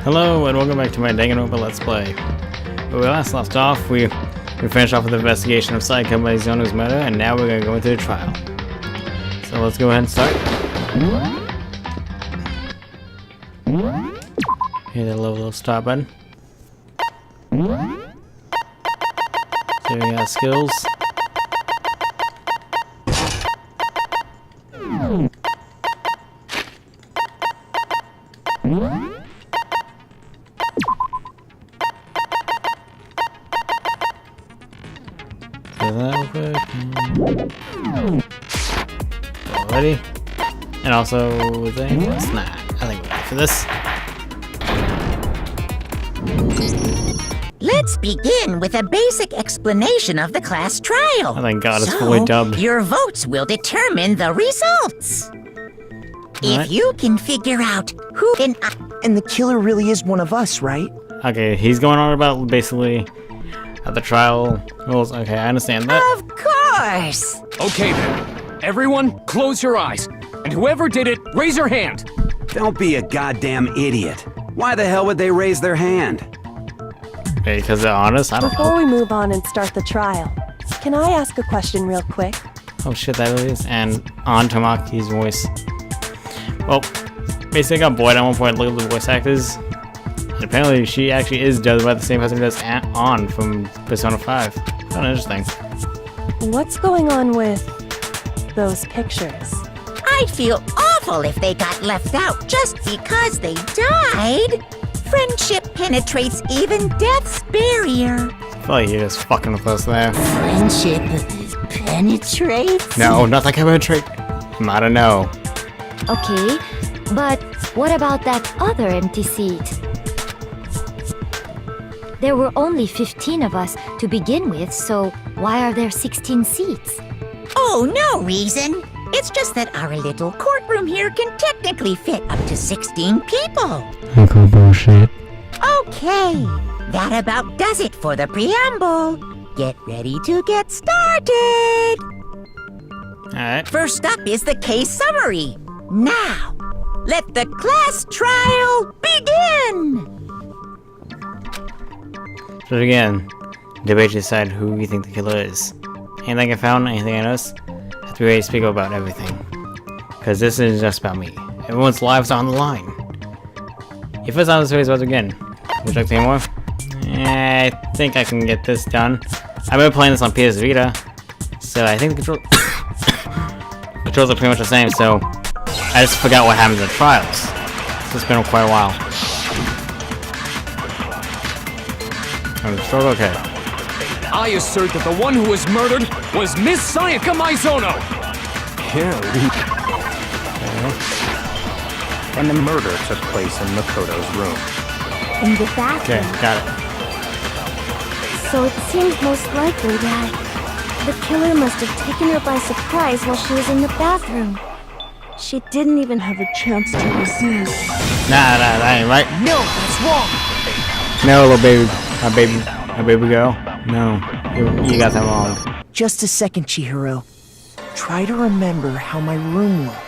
Hello and welcome back to my Danganronpa Let's Play. Where we last left off, we finished off with the investigation of Sayaka by Zono's murder, and now we're going to go into the trial. So let's go ahead and start. Hit the little start button. So we got skills. Already, and also with anything else? Nah, I think we're ready for this. Let's begin with a basic explanation of the class trial. Oh thank God, it's fully dubbed. Your votes will determine the results. If you can figure out who And the killer really is one of us, right? Okay, he's going on about basically at the trial rules. Okay, I understand that. Of course. Okay then. Everyone, close your eyes. And whoever did it, raise your hand. Don't be a goddamn idiot. Why the hell would they raise their hand? Okay, because they're honest. I don't Before know. we move on and start the trial, can I ask a question real quick? Oh shit, that really is. And on Tamaki's voice. Well, basically I got bored at one point looking at the voice actors. And apparently she actually is judged by the same person who does On from Persona 5. Kind of interesting. What's going on with those pictures? I'd feel awful if they got left out just because they died. Friendship penetrates even death's barrier. I feel like you're just fucking with us there. Friendship penetrates? No, not like I would trick. I don't know. Okay, but what about that other empty seat? There were only 15 of us to begin with, so why are there 16 seats? Oh, no reason. It's just that our little courtroom here can technically fit up to 16 people. Uncle bullshit. Okay, that about does it for the preamble. Get ready to get started. Alright. First up is the case summary. Now, let the class trial begin. So again, debate to decide who you think the killer is. Anything I found, anything I noticed, have to be ready to speak about everything. Because this isn't just about me. Everyone's lives are on the line. Your first on the series was again. Would you like to hear more? I think I can get this done. I've been playing this on PS Vita, so I think the controls are pretty much the same, so I just forgot what happens in the trials. So it's been quite a while. Okay. I assert that the one who was murdered was Miss Sayaka Maizono. And the murder took place in Makoto's room. In the bathroom. Okay, got it. So it seems most likely that the killer must have taken her by surprise while she was in the bathroom. She didn't even have a chance to resist. Nah, that ain't right. No, that's wrong. No, little baby. My baby girl. No, you got that wrong. Just a second, Chihiro. Try to remember how my room looked.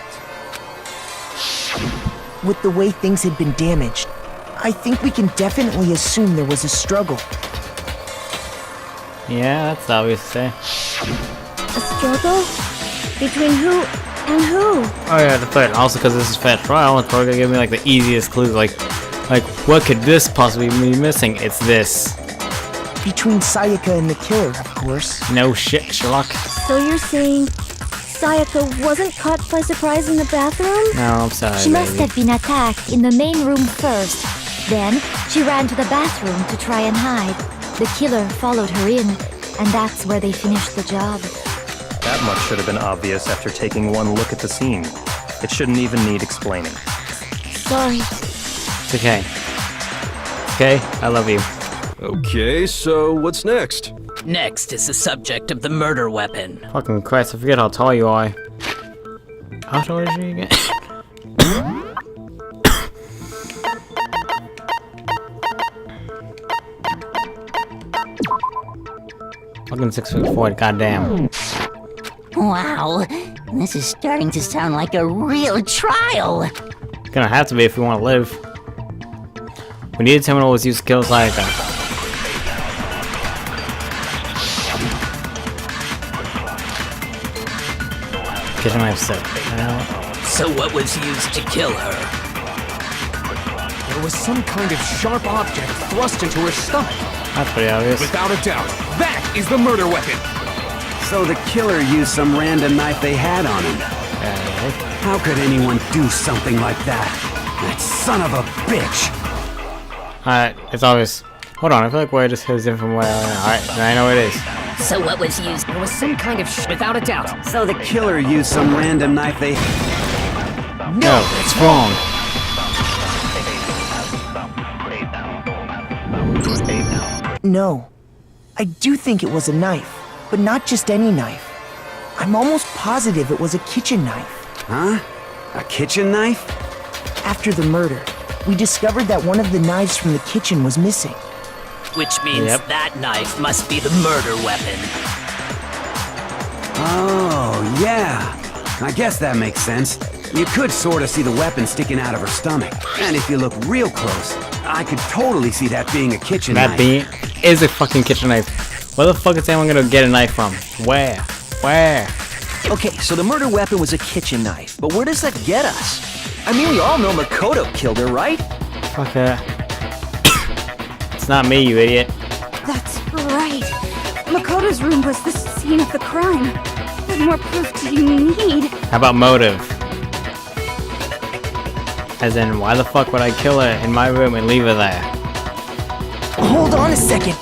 With the way things had been damaged, I think we can definitely assume there was a struggle. Yeah, that's obvious to say. A struggle? Between who and who? Oh yeah, the third. Also, because this is fat trial, it's probably gonna give me like the easiest clues. Like what could this possibly be missing? It's this. Between Sayaka and the killer, of course. No shit, Sherlock. So you're saying Sayaka wasn't caught by surprise in the bathroom? No, I'm sorry, She must baby. have been attacked in the main room first. Then, she ran to the bathroom to try and hide. The killer followed her in, and that's where they finished the job. That much should have been obvious after taking one look at the scene. It shouldn't even need explaining. Sorry. It's okay. Okay, I love you. Okay, so what's next? Next is the subject of the murder weapon. Fucking Christ, I forget how tall you are. How tall is she again? Fucking 6'4", goddamn. Wow, this is starting to sound like a real trial. Gonna have to be if we want to live. We need a terminal was used to kill Sayaka. Kitchen knife set. So what was used to kill her? There was some kind of sharp object thrust into her stomach. That's pretty obvious. Without a doubt, that is the murder weapon. So the killer used some random knife they had on him. How could anyone do something like that? That son of a bitch! Alright, it's obvious. Hold on, I feel like where it just goes different way. Alright, I know what it is. So what was used? There was some kind of without a doubt. So the killer used some random knife they... No, it's wrong. No. I do think it was a knife, but not just any knife. I'm almost positive it was a kitchen knife. Huh? A kitchen knife? After the murder, we discovered that one of the knives from the kitchen was missing. Which means that knife must be the murder weapon. Oh, yeah. I guess that makes sense. You could sort of see the weapon sticking out of her stomach. And if you look real close, I could totally see that being a kitchen knife. That is a fucking kitchen knife. Where the fuck is anyone gonna get a knife from? Where? Where? Okay, so the murder weapon was a kitchen knife, but where does that get us? I mean, we all know Makoto killed her, right? Fuck her. It's not me, you idiot. That's right. Makoto's room was the scene of the crime. What more proof do you need? How about motive? As in, why the fuck would I kill her in my room and leave her there? Hold on a second.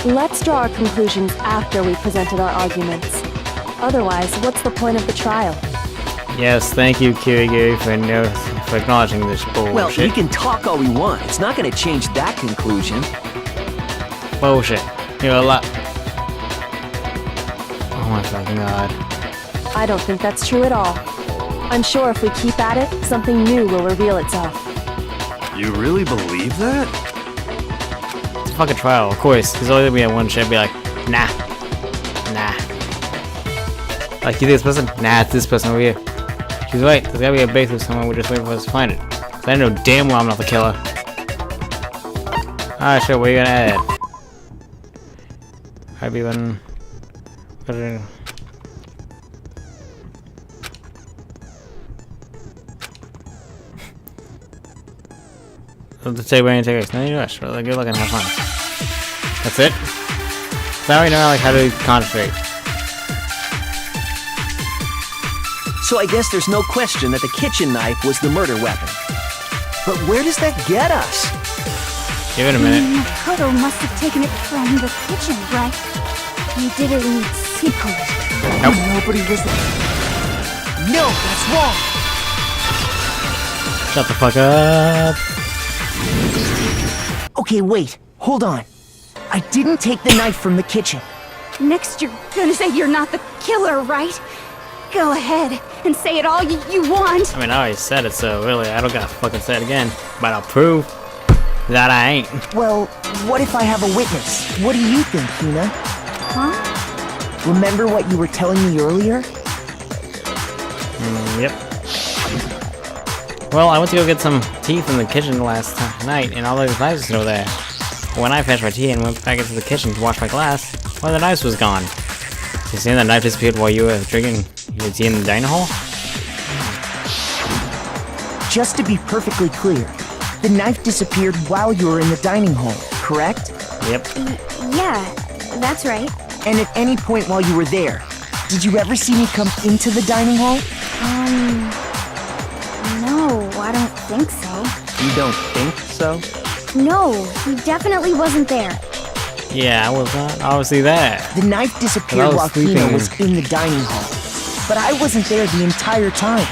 Let's draw our conclusions after we've presented our arguments. Otherwise, what's the point of the trial? Yes, thank you, Kirigiri, for acknowledging this bullshit. Well, we can talk all we want. It's not going to change that conclusion. Bullshit. You're a lot. Oh my fucking god. I don't think that's true at all. I'm sure if we keep at it, something new will reveal itself. You really believe that? It's a fucking trial, of course. There's only gonna be one shit be like, nah. Nah. Like, you think this person? Nah, it's this person over here. She's right, there's gotta be a base of someone, we're just waiting for us to find it. So I know damn well I'm not the killer. Ah, shit, what are you gonna add? I'd be one. Let's take away and take it. No, you rush. Really good luck and have fun. That's it? Now we know like how to concentrate. So I guess there's no question that the kitchen knife was the murder weapon. But where does that get us? Give it a minute. Makoto must have taken it from the kitchen, right? He did it in secret. Nope. Nobody was there. No, that's wrong. Shut the fuck up. Okay, wait. Hold on. I didn't take the knife from the kitchen. Next, you're gonna say you're not the killer, right? Go ahead and say it all you want. I mean, I already said it, so really, I don't gotta fucking say it again. But I'll prove that I ain't. Well, what if I have a witness? What do you think, Hina? Huh? Remember what you were telling me earlier? Yep. Well, I went to go get some tea from the kitchen last night, and all those knives were there. When I finished my tea and went back into the kitchen to wash my glass, one of the knives was gone. You saying that knife disappeared while you were drinking your tea in the dining hall? Just to be perfectly clear, the knife disappeared while you were in the dining hall, correct? Yep. Yeah, that's right. And at any point while you were there, did you ever see me come into the dining hall? No, I don't think so. You don't think so? No, he definitely wasn't there. Yeah, I was not obviously there. The knife disappeared while Hina was in the dining hall. But I wasn't there the entire time.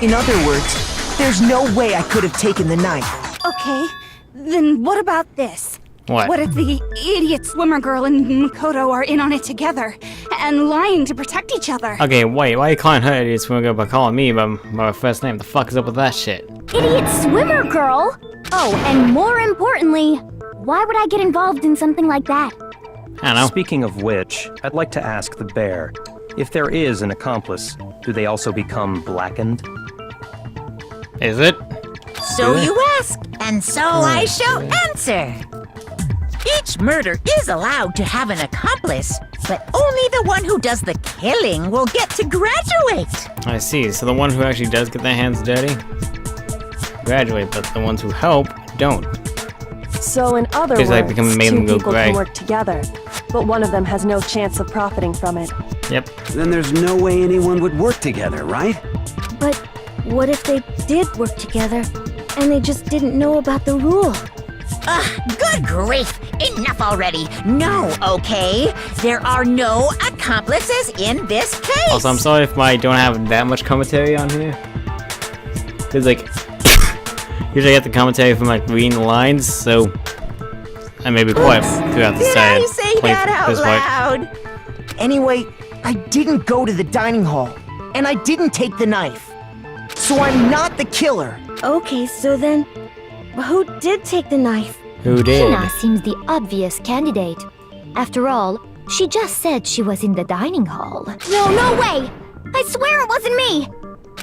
In other words, there's no way I could have taken the knife. Okay, then what about this? What? What if the idiot swimmer girl and Makoto are in on it together and lying to protect each other? Okay, wait, why are you calling her idiot swimmer girl by calling me by my first name? The fuck is up with that shit? Idiot swimmer girl? Oh, and more importantly, why would I get involved in something like that? I don't know. Speaking of which, I'd like to ask the bear, if there is an accomplice, do they also become blackened? Is it? So you ask, and so I shall answer. Each murder is allowed to have an accomplice, but only the one who does the killing will get to graduate. I see. So the one who actually does get their hands dirty graduate, but the ones who help don't. So in other words, Like become made two them go people gray. can work together, but one of them has no chance of profiting from it. Yep. Then there's no way anyone would work together, right? But what if they did work together and they just didn't know about the rule? Good grief! Enough already! No, okay? There are no accomplices in this case! Also, I'm sorry if I don't have that much commentary on here. Cause like, usually I get the commentary from like reading the lines, so I may be quiet throughout the Did I say that out this part. loud? Anyway, I didn't go to the dining hall, and I didn't take the knife. So I'm not the killer. Okay, so then, who did take the knife? Who did? Hina seems the obvious candidate. After all, she just said she was in the dining hall. No way! I swear it wasn't me!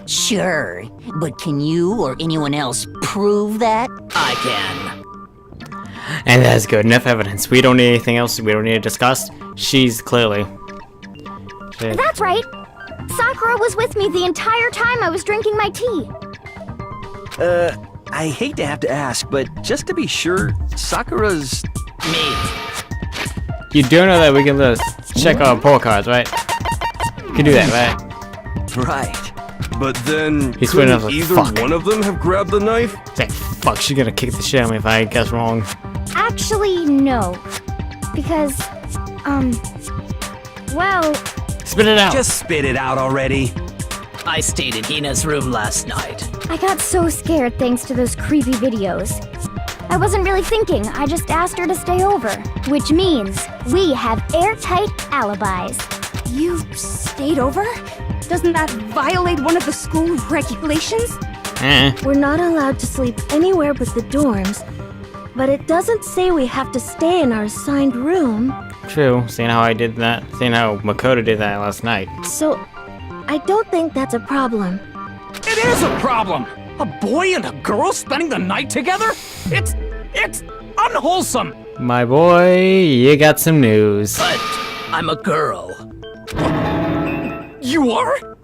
Sure, but can you or anyone else prove that? I can. And that's good. Enough evidence. We don't need anything else. We don't need to discuss. She's clearly. That's right! Sakura was with me the entire time I was drinking my tea. I hate to have to ask, but just to be sure, Sakura's... Me. You do know that we can just check our pull cards, right? You can do that, right? Right. But then, He's putting up couldn't like, either fuck. one of them have grabbed the knife? It's like, fuck, she's gonna kick the shit out of me if I guess wrong. Actually, no. Because, well... Spit it out! Just spit it out already. I stayed in Hina's room last night. I got so scared thanks to those creepy videos. I wasn't really thinking, I just asked her to stay over. Which means we have airtight alibis. You stayed over? Doesn't that violate one of the school regulations? We're not allowed to sleep anywhere but the dorms, but it doesn't say we have to stay in our assigned room. True, seeing how I did that, seeing how Makoto did that last night. So, I don't think that's a problem. It is a problem! A boy and a girl spending the night together? It's unwholesome! My boy, you got some news. But I'm a girl. You are?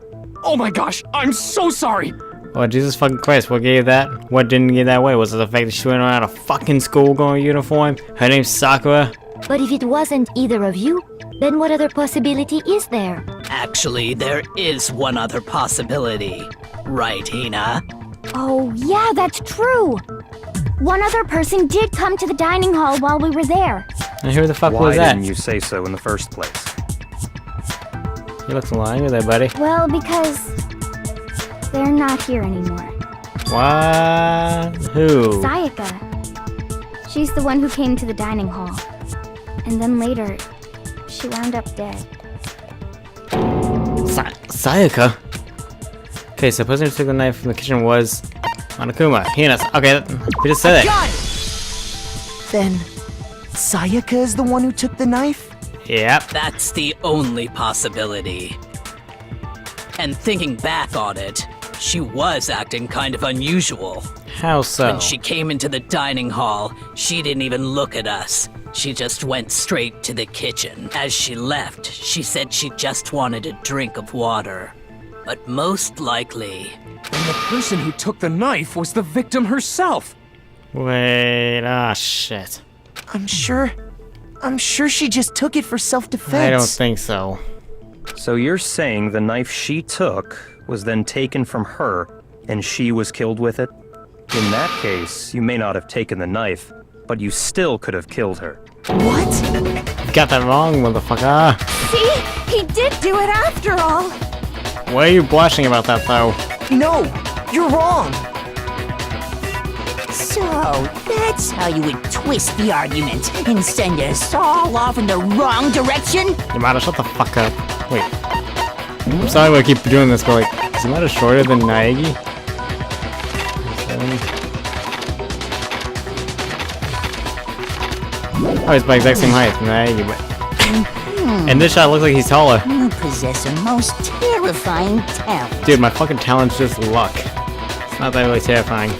Oh my gosh, I'm so sorry! Oh, Jesus fucking Christ, what gave that? What didn't give that away? Was it the fact that she went around a fucking school going uniform? Her name's Sakura? But if it wasn't either of you, then what other possibility is there? Actually, there is one other possibility. Right, Hina? Oh, yeah, that's true! One other person did come to the dining hall while we were there. And who the fuck Why was that? didn't you say so in the first place? You look lying there, buddy. Well, because they're not here anymore. What? Who? Sayaka. She's the one who came to the dining hall. And then later, she wound up dead. Sayaka? Okay, so the person who took the knife from the kitchen was Monokuma. Hina. Okay, we just said it. Then, Sayaka is the one who took the knife? Yep. That's the only possibility. And thinking back on it, she was acting kind of unusual. How so? When she came into the dining hall, she didn't even look at us. She just went straight to the kitchen. As she left, she said she just wanted a drink of water. But most likely... And the person who took the knife was the victim herself! Wait, ah, shit. I'm sure she just took it for self-defense. I don't think so. So you're saying the knife she took was then taken from her, and she was killed with it? In that case, you may not have taken the knife, but you still could have killed her. What? You got that wrong, motherfucker. See? He did do it after all! Why are you blushing about that, though? No, you're wrong. So, that's how you would twist the argument and send us all off in the wrong direction? Yamada, shut the fuck up. Wait. I'm sorry I keep doing this, but like, is Yamada shorter than Naegi? Oh, he's my exact same height as Naegi, but... And this shot looks like he's taller. You possess a most terrifying talent. Dude, my fucking talent's just luck. It's not that really terrifying.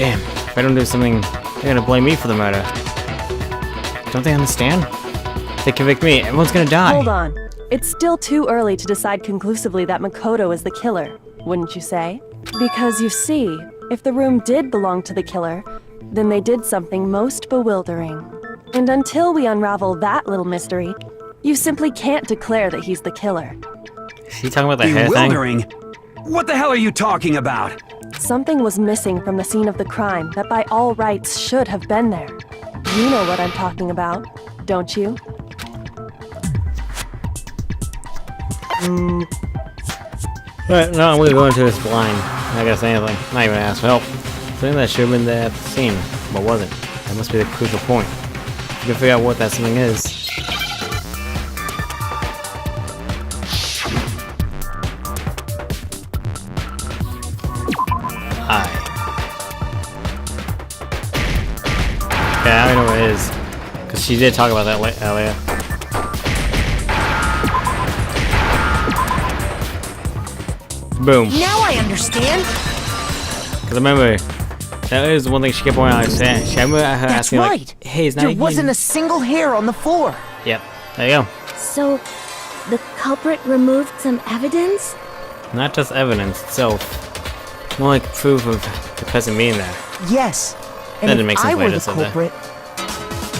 Damn, if I don't do something, they're gonna blame me for the murder. Don't they understand? If they convict me, everyone's gonna die. Hold on. It's still too early to decide conclusively that Makoto is the killer, wouldn't you say? Because you see, if the room did belong to the killer, then they did something most bewildering. And until we unravel that little mystery, you simply can't declare that he's the killer. Is he talking about the hair thing? Bewildering? What the hell are you talking about? Something was missing from the scene of the crime that by all rights should have been there. You know what I'm talking about, don't you? But no, I'm gonna go into this blind. I'm not gonna say anything. Not even ask for help. Something that should have been there at the scene, but wasn't. That must be the crucial point. You can figure out what that something is. Hi. Okay, I don't know what it is. Because she did talk about that earlier. Boom. Now I understand. Because remember, that is one thing she kept pointing out. She remember her That's asking right. like, "Hey, is There wasn't a single hair on the floor." Yep. There you go. So, the culprit removed some evidence? Not just evidence itself. More like proof of the person being there. Yes. That And didn't make if sense I why were you the just said that. culprit,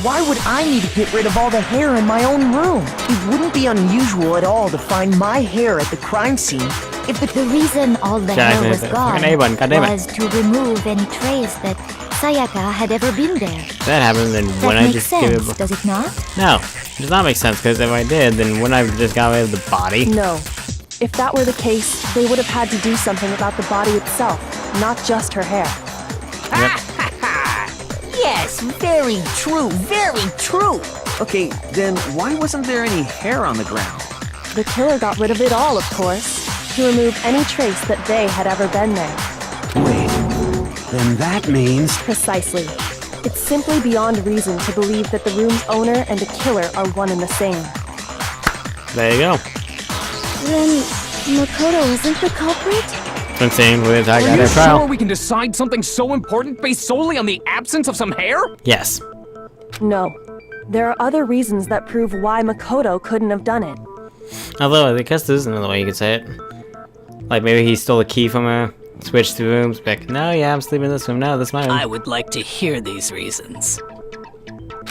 why would I need to get rid of all the hair in my own room? It wouldn't be unusual at all to find my hair at the crime scene if The reason all the hair was gone was to remove any trace that Sayaka had ever been there. That happened, then That when I makes just sense, give it. does it not? No, it does not make sense. Because if I did, then wouldn't I have just got rid of the body? No. If that were the case, they would have had to do something about the body itself, not just her hair. Yes, very true, very true. Okay, then why wasn't there any hair on the ground? The killer got rid of it all, of course, to remove any trace that they had ever been there. Wait, then that means... Precisely. It's simply beyond reason to believe that the room's owner and the killer are one and the same. There you go. Then Makoto isn't the culprit? Been saying with I Are got you a trial. sure we can decide something so important based solely on the absence of some hair? Yes. No. There are other reasons that prove why Makoto couldn't have done it. Although I guess this is another way you could say it. Like maybe he stole the key from her, switched the rooms, back. No, yeah, I'm sleeping in this room. No, this is my room. I would like to hear these reasons.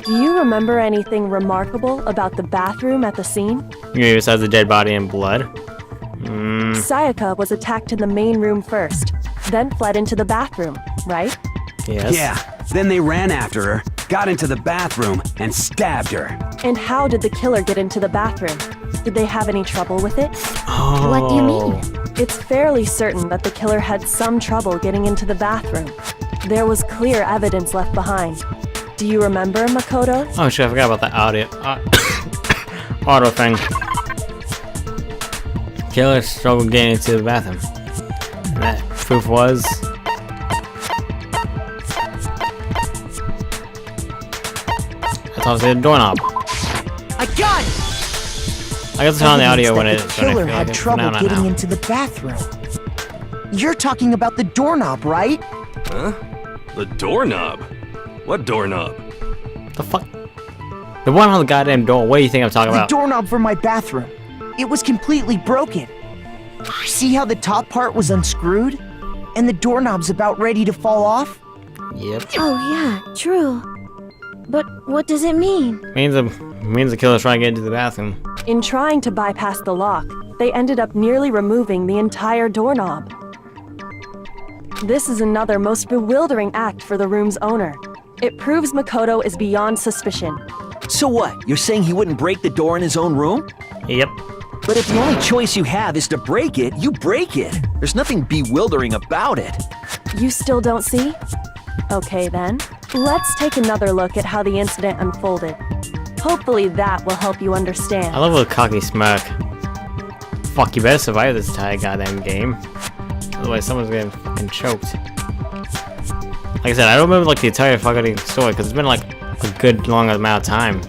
Do you remember anything remarkable about the bathroom at the scene? You mean besides the dead body and blood? Sayaka was attacked in the main room first, then fled into the bathroom, right? Yes. Yeah, then they ran after her, got into the bathroom, and stabbed her. And how did the killer get into the bathroom? Did they have any trouble with it? Oh. What do you mean? It's fairly certain that the killer had some trouble getting into the bathroom. There was clear evidence left behind. Do you remember, Makoto? Oh shit, I forgot about that auto thing. Killer struggled getting into the bathroom. And that proof was... I thought it was a doorknob. I got it! I guess it's on the audio when it... The killer had trouble getting into the bathroom. You're talking about the doorknob, right? Huh? The doorknob? What doorknob? The fuck? The one on the goddamn door. What do you think I'm talking The about? doorknob for my bathroom. It was completely broken. See how the top part was unscrewed? And the doorknob's about ready to fall off? Yep. Oh yeah, true. But what does it mean? Means the killer's trying to get into the bathroom. In trying to bypass the lock, they ended up nearly removing the entire doorknob. This is another most bewildering act for the room's owner. It proves Makoto is beyond suspicion. So what? You're saying he wouldn't break the door in his own room? Yep. But if the only choice you have is to break it, you break it. There's nothing bewildering about it. You still don't see? Okay then, let's take another look at how the incident unfolded. Hopefully that will help you understand. I love a cocky smirk. Fuck, you better survive this entire goddamn game. Otherwise someone's getting fucking choked. Like I said, I don't remember like the entire fucking story because it's been like a good long amount of time.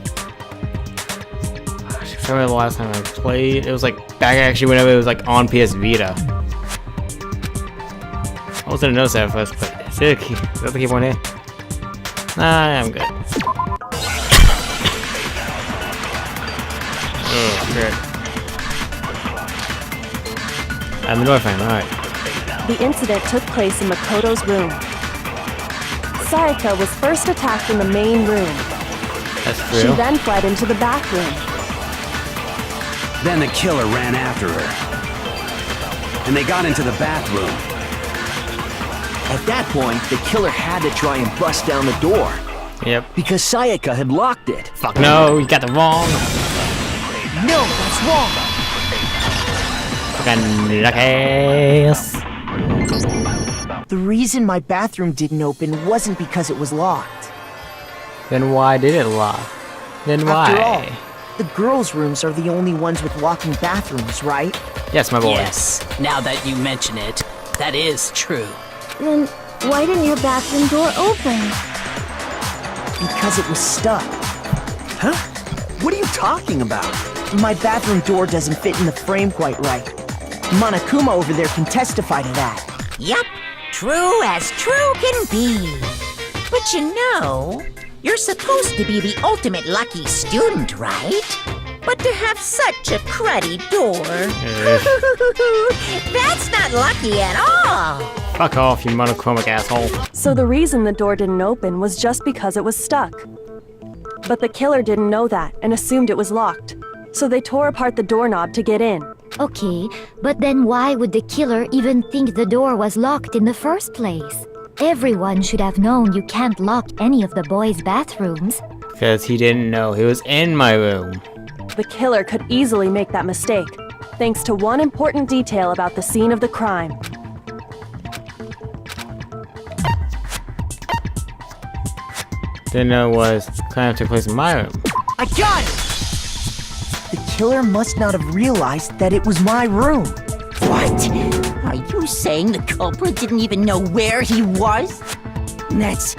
I remember the last time I played, it was like back actually whenever it was like on PS Vita. I wasn't gonna notice that at first, but Still keep, let's keep one here. Nah, I'm good. Oh, shit. I'm the door fan, alright. The incident took place in Makoto's room. Sayaka was first attacked in the main room. That's true. She then fled into the bathroom. Then the killer ran after her. And they got into the bathroom. At that point, the killer had to try and bust down the door. Yep. Because Sayaka had locked it. Fuck no, you got the wrong. No, that's wrong. Fucking luckies. The reason my bathroom didn't open wasn't because it was locked. Then why did it lock? Then why? After all, the girls' rooms are the only ones with locking bathrooms, right? Yes, my boy. Yes, now that you mention it, that is true. Then why didn't your bathroom door open? Because it was stuck. Huh? What are you talking about? My bathroom door doesn't fit in the frame quite right. Monokuma over there can testify to that. Yup, true as true can be. But you know, you're supposed to be the ultimate lucky student, right? But to have such a cruddy door, that's not lucky at all. Fuck off, you monochromic asshole. So the reason the door didn't open was just because it was stuck. But the killer didn't know that and assumed it was locked. So they tore apart the doorknob to get in. Okay, but then why would the killer even think the door was locked in the first place? Everyone should have known you can't lock any of the boys' bathrooms. Because he didn't know he was in my room. The killer could easily make that mistake, thanks to one important detail about the scene of the crime. Didn't know it was crime took place in my room. I got it! The killer must not have realized that it was my room. What? Are you saying the culprit didn't even know where he was? That's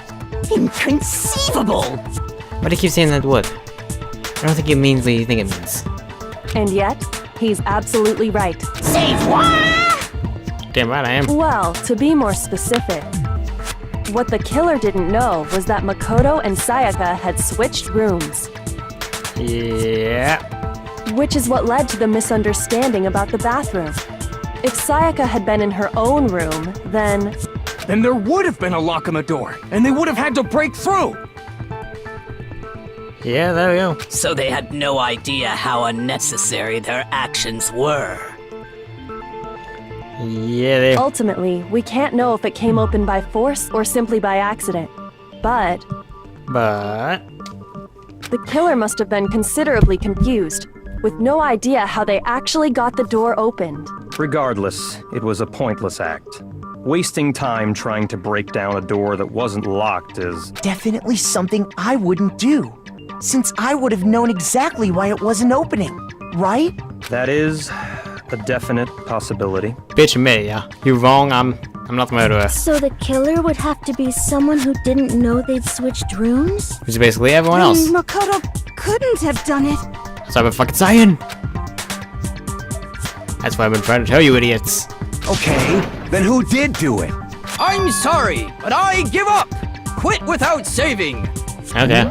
inconceivable. Why do you keep saying that word? I don't think it means what you think it means. And yet, he's absolutely right. Say what? Damn right I am. Well, to be more specific, what the killer didn't know was that Makoto and Sayaka had switched rooms. Yeah. Which is what led to the misunderstanding about the bathroom. If Sayaka had been in her own room, then there would have been a lock on the door, and they would have had to break through. Yeah, there we go. So they had no idea how unnecessary their actions were. Yeah, they... Ultimately, we can't know if it came open by force or simply by accident. But the killer must have been considerably confused, with no idea how they actually got the door opened. Regardless, it was a pointless act. Wasting time trying to break down a door that wasn't locked is... Definitely something I wouldn't do, since I would have known exactly why it wasn't opening, right? That is a definite possibility. Bitch me, yeah. You're wrong, I'm not the murderer. So the killer would have to be someone who didn't know they'd switched rooms? Which is basically everyone else. Makoto couldn't have done it. That's what I've been fucking saying. That's what I've been trying to tell you, idiots. Okay, then who did do it? I'm sorry, but I give up. Quit without saving. Okay.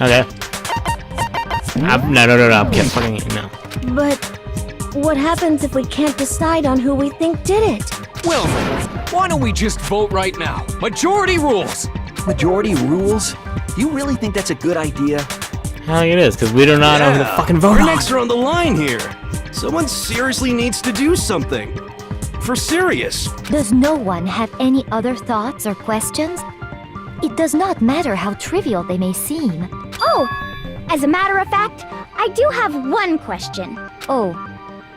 Okay. No, I'm kidding. Fucking no. But what happens if we can't decide on who we think did it? Well, why don't we just vote right now? Majority rules. Majority rules? You really think that's a good idea? Hell, it is, because we do not know who the fucking vote Our on. necks are on the line here. Someone seriously needs to do something. For serious. Does no one have any other thoughts or questions? It does not matter how trivial they may seem. Oh, as a matter of fact, I do have one question. Oh,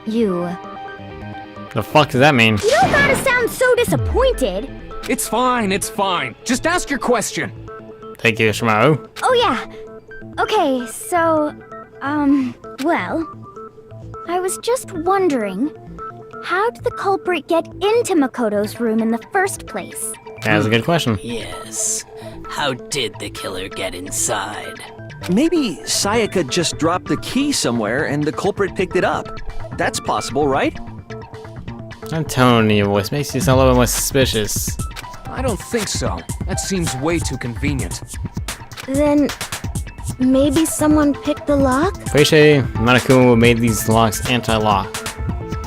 you... The fuck does that mean? You don't gotta sound so disappointed. It's fine, it's fine. Just ask your question. Thank you, Shimaro. Oh yeah. Okay, so, well, I was just wondering, how did the culprit get into Makoto's room in the first place? That's a good question. Yes. How did the killer get inside? Maybe Sayaka just dropped the key somewhere and the culprit picked it up. That's possible, right? That tone in your voice makes you sound a little bit more suspicious. I don't think so. That seems way too convenient. Then maybe someone picked the lock? Pretty sure Monokuma made these locks anti-lock.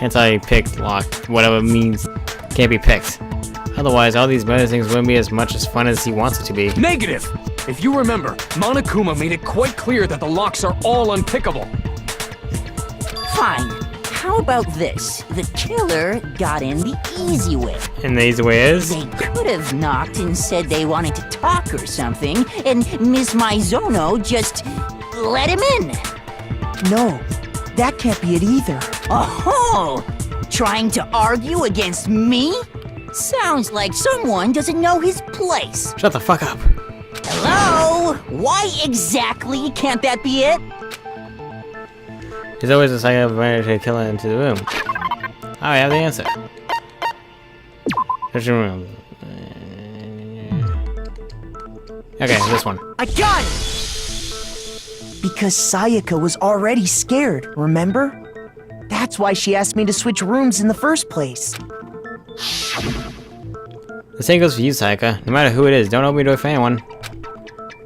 Anti-picked lock, whatever it means, can't be picked. Otherwise, all these murder things wouldn't be as much as fun as he wants it to be. Negative! If you remember, Monokuma made it quite clear that the locks are all unpickable. Fine. How about this? The killer got in the easy way. And the easy way is? They could have knocked and said they wanted to talk or something, and Miss Maizono just let him in. No, that can't be it either. Oh, trying to argue against me? Sounds like someone doesn't know his place. Shut the fuck up. Hello? Why exactly can't that be it? He's always deciding to manage to kill into the room. Oh, I have the answer. There's your room. Okay, this one. I got it! Because Sayaka was already scared, remember? That's why she asked me to switch rooms in the first place. The same goes for you, Sayaka. No matter who it is, don't open your door for anyone.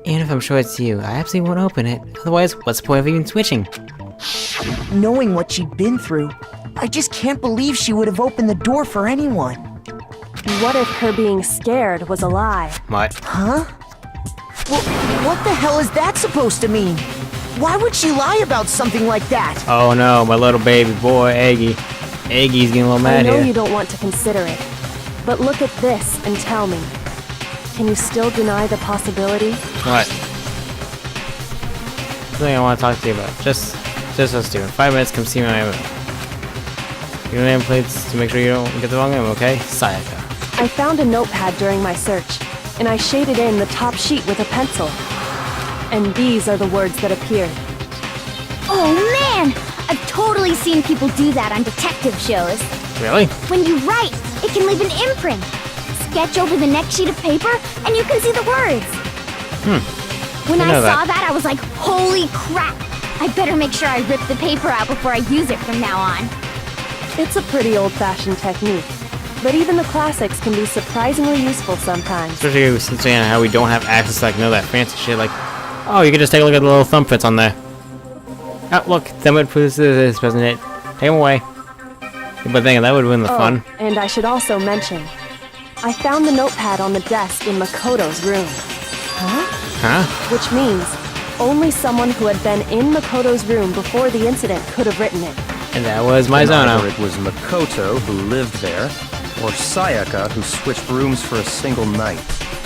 Even if I'm sure it's you, I absolutely won't open it. Otherwise, what's the point of even switching? Knowing what she'd been through, I just can't believe she would have opened the door for anyone. What if her being scared was a lie? What? Huh? Well, what the hell is that supposed to mean? Why would she lie about something like that? Oh no, my little baby boy, Eggy. Eggy's getting a little mad I know here. you don't want to consider it, but look at this and tell me. Can you still deny the possibility? What? Something I want to talk to you about. Just us two. In 5 minutes, come see me in my room. Your name plates to make sure you don't get the wrong name, okay? Sayaka. I found a notepad during my search, and I shaded in the top sheet with a pencil. And these are the words that appeared. Oh man! I've totally seen people do that on detective shows. Really? When you write, it can leave an imprint. Sketch over the next sheet of paper, and you can see the words. When I saw that, I was like, holy crap! I better make sure I rip the paper out before I use it from now on. It's a pretty old-fashioned technique, but even the classics can be surprisingly useful sometimes. Especially since how we don't have access to that fancy shit. Like, oh, you can just take a look at the little thumbprints on there. Oh, look, thumbprint proves this president. Take them away. But then that would have been the fun. And I should also mention, I found the notepad on the desk in Makoto's room. Which means only someone who had been in Makoto's room before the incident could have written it. And that was Maizono. Either it was Makoto who lived there, or Sayaka who switched rooms for a single night.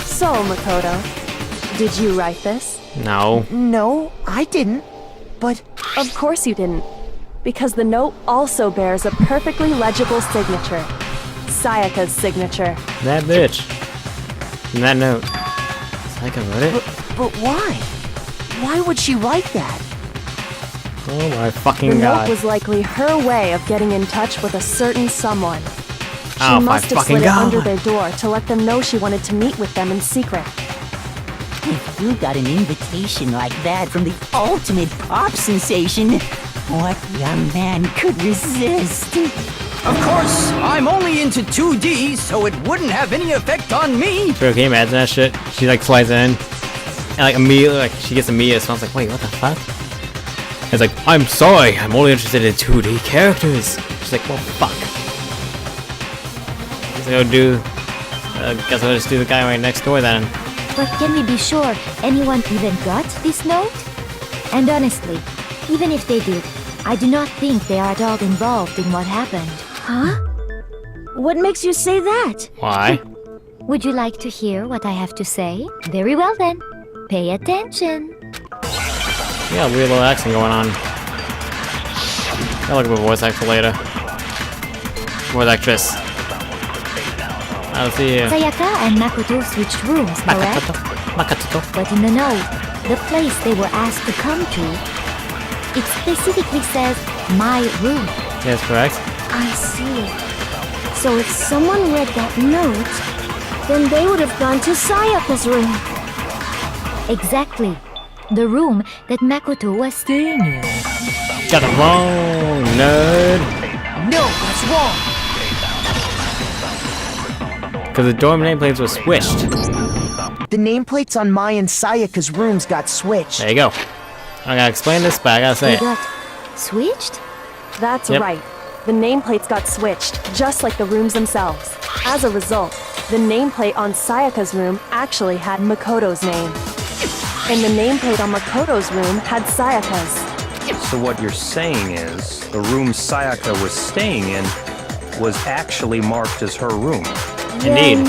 So, Makoto, did you write this? No. No, I didn't. But of course you didn't. Because the note also bears a perfectly legible signature. Sayaka's signature. That bitch. And that note. Sayaka wrote it? But why? Why would she write that? Oh my fucking god. The god. note was likely her way of getting in touch with a certain someone. Oh she my must have fucking slid god. it under their door to let them know she wanted to meet with them in secret. If you got an invitation like that from the ultimate pop sensation, what young man could resist? Of course, I'm only into 2D, so it wouldn't have any effect on me. Bro, can you imagine that shit? She flies in, and immediately, she gets immediate response like, wait, what the fuck? And it's like, I'm sorry, I'm only interested in 2D characters. She's like, well, fuck. Guess I'll guess I'll just do the guy right next door then. But can we be sure anyone even got this note? And honestly, even if they did, I do not think they are at all involved in what happened. Huh? What makes you say that? Why? Would you like to hear what I have to say? Very well then. Pay attention. Yeah, weird little accent going on. I'll look at my voice actor later. Voice actress. I'll see you. Sayaka and Makoto switched rooms, correct? Makoto. But in the note, the place they were asked to come to, it specifically says, my room. Yes, correct. I see. So if someone read that note, then they would have gone to Sayaka's room. Exactly. The room that Makoto was staying in. Got it wrong, nerd. No, that's wrong. Because the dorm nameplates were switched. The nameplates on my and Sayaka's rooms got switched. There you go. I gotta explain this, but I gotta say They it. got switched? That's Yep. right. The nameplates got switched, just like the rooms themselves. As a result, the nameplate on Sayaka's room actually had Makoto's name. And the nameplate on Makoto's room had Sayaka's. So what you're saying is, the room Sayaka was staying in was actually marked as her room. Indeed. Then,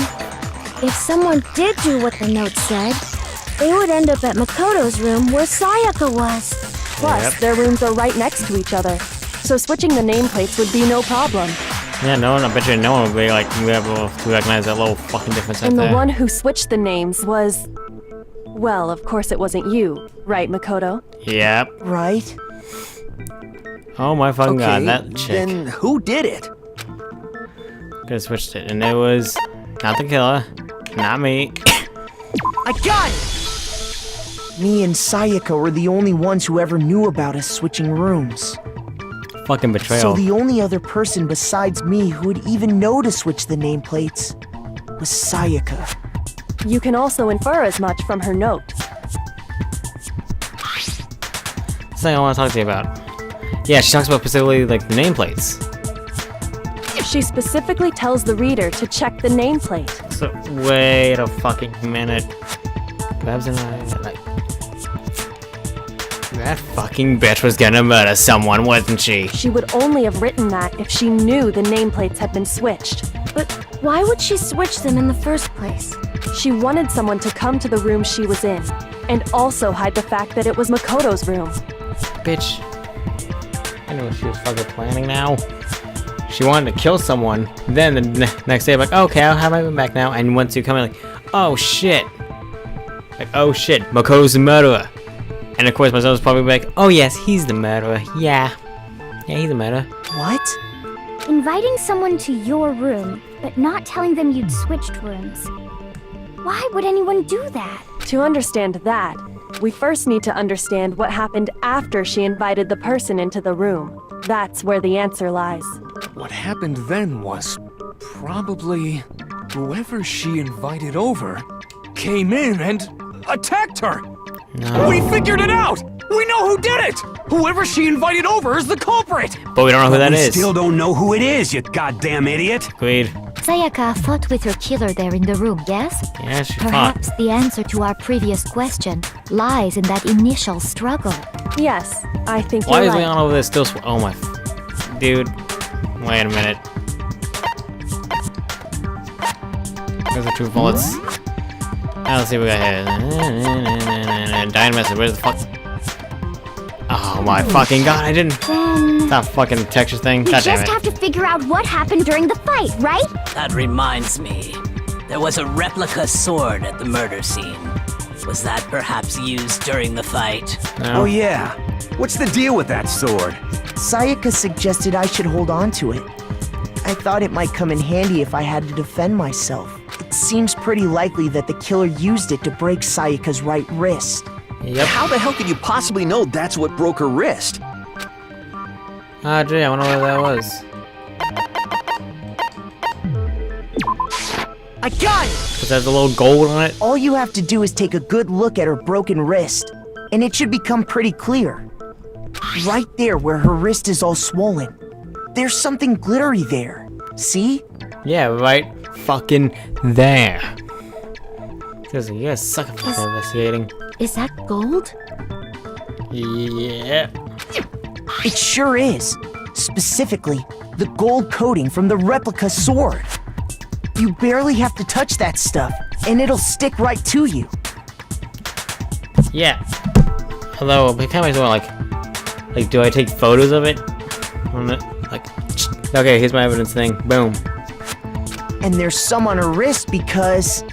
if someone did do what the note said, they would end up at Makoto's room where Sayaka was. Plus, Yep. their rooms are right next to each other. So switching the nameplates would be no problem. Yeah, no one, I bet you no one would be like, be able to recognize that little fucking difference right And the there. one who switched the names was... Well, of course it wasn't you, right, Makoto? Yep. Right? Oh my fucking god, Okay, that chick. then who did it? Could've switched it, and it was not the killer, not me. I got it! Me and Sayaka were the only ones who ever knew about us switching rooms. Fucking betrayal. So the only other person besides me who would even know to switch the nameplates was Sayaka. You can also infer as much from her note. Something I want to talk to you about. Yeah, she talks about specifically like the nameplates. She specifically tells the reader to check the nameplate. So wait a fucking minute. Perhaps like that fucking bitch was gonna murder someone, wasn't she? She would only have written that if she knew the nameplates had been switched. But why would she switch them in the first place? She wanted someone to come to the room she was in, and also hide the fact that it was Makoto's room. Bitch. I know what she was fucking planning now. She wanted to kill someone, then the next day, like, okay, I'll have my room back now. And once you come in, like, oh shit. Like, oh shit, Makoto's the murderer. And of course, my son was probably like, oh yes, he's the murderer. Yeah. Yeah, he's the murderer. What? Inviting someone to your room, but not telling them you'd switched rooms. Why would anyone do that? To understand that, we first need to understand what happened after she invited the person into the room. That's where the answer lies. What happened then was probably whoever she invited over came in and attacked her. No. We figured it out! We know who did it! Whoever she invited over is the culprit! But we don't know who that we is. still don't know who it is, you goddamn idiot! Agreed. Sayaka fought with her killer there in the room, yes? Yeah, she fought. Perhaps the answer to our previous question lies in that initial struggle. Yes, I think Why you're is right. Leon over there still oh my... Dude. Wait a minute. There's the two bullets. Now let's see what we got here. Dynamite, where the fuck? Oh my fucking god, I didn't... Then... That fucking texture thing. We God damn just it. have to figure out what happened during the fight, right? That reminds me. There was a replica sword at the murder scene. Was that perhaps used during the fight? No. Oh yeah. What's the deal with that sword? Sayaka suggested I should hold on to it. I thought it might come in handy if I had to defend myself. It seems pretty likely that the killer used it to break Sayaka's right wrist. Yep. How the hell could you possibly know that's what broke her wrist? Ah, gee, I wonder where that was. I got it! Because there's a little gold on it. All you have to do is take a good look at her broken wrist, and it should become pretty clear. Right there where her wrist is all swollen. There's something glittery there. See? Yeah, right fucking there. Seriously, you guys suck at fucking investigating. Is that gold? Yeah. It sure is. Specifically, the gold coating from the replica sword. You barely have to touch that stuff, and it'll stick right to you. Yeah. Although, it kind of makes me want, like, do I take photos of it? Like, okay, here's my evidence thing. Boom. And there's some on her wrist because...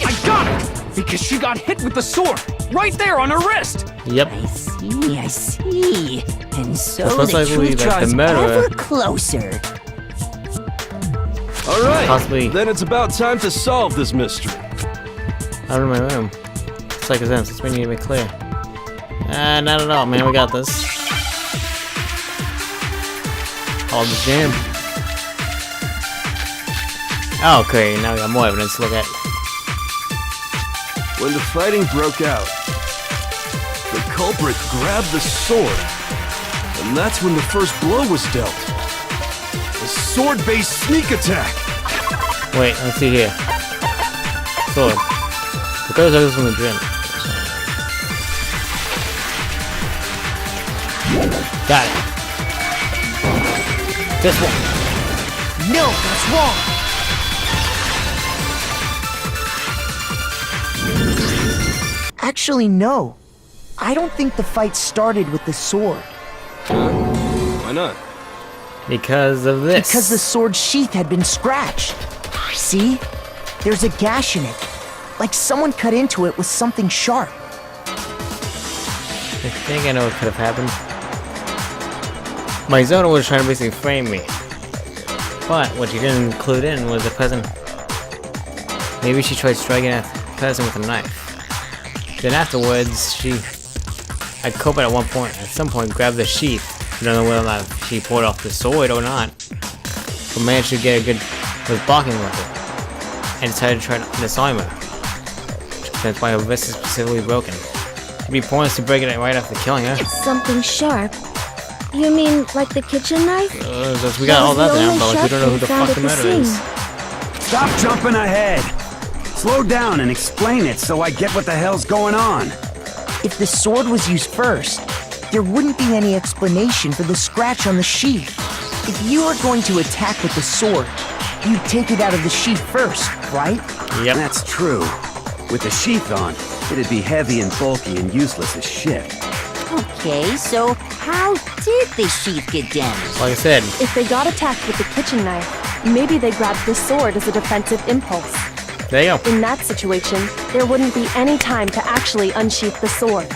I got it! Because she got hit with the sword! Right there on her wrist! Yep. I see. And so That's the likely, truth like, the draws murderer. ever closer. All right, Possibly. then it's about time to solve this mystery. Out of my room. It's like a sense. That's when you need to be clear. Not at all, man. We got this. All the jam. Oh, okay, now we got more evidence to look at. When the fighting broke out, the culprit grabbed the sword, and that's when the first blow was dealt. A sword-based sneak attack! Wait, let's see here. Sword. Because I was from the gym. Got it. This one. No, that's wrong. Actually, no. I don't think the fight started with the sword. Why not? Because of this. Because the sword's sheath had been scratched. See? There's a gash in it. Like someone cut into it with something sharp. I think I know what could have happened. My Zona was trying to basically frame me. But what she didn't include in was the peasant. Maybe she tried striking at the peasant with a knife. Then afterwards, I cope at some point, grabbed the sheath. I don't know whether or not she pulled off the sword or not. But managed to get was blocking with it. And decided to try to disarm her. That's why her wrist is specifically broken. It'd be pointless to break it right after killing her. Something sharp. You mean like the kitchen knife? We got all that now, but like, we don't know who the fuck the murderer is. Stop jumping ahead! Slow down and explain it so I get what the hell's going on. If the sword was used first, there wouldn't be any explanation for the scratch on the sheath. If you were going to attack with the sword, you'd take it out of the sheath first, right? Yep. That's true. With the sheath on, it'd be heavy and bulky and useless as shit. Okay, so how did the sheath get damaged? Like I said. If they got attacked with the kitchen knife, maybe they grabbed the sword as a defensive impulse. There you go. In that situation, there wouldn't be any time to actually unsheath the sword.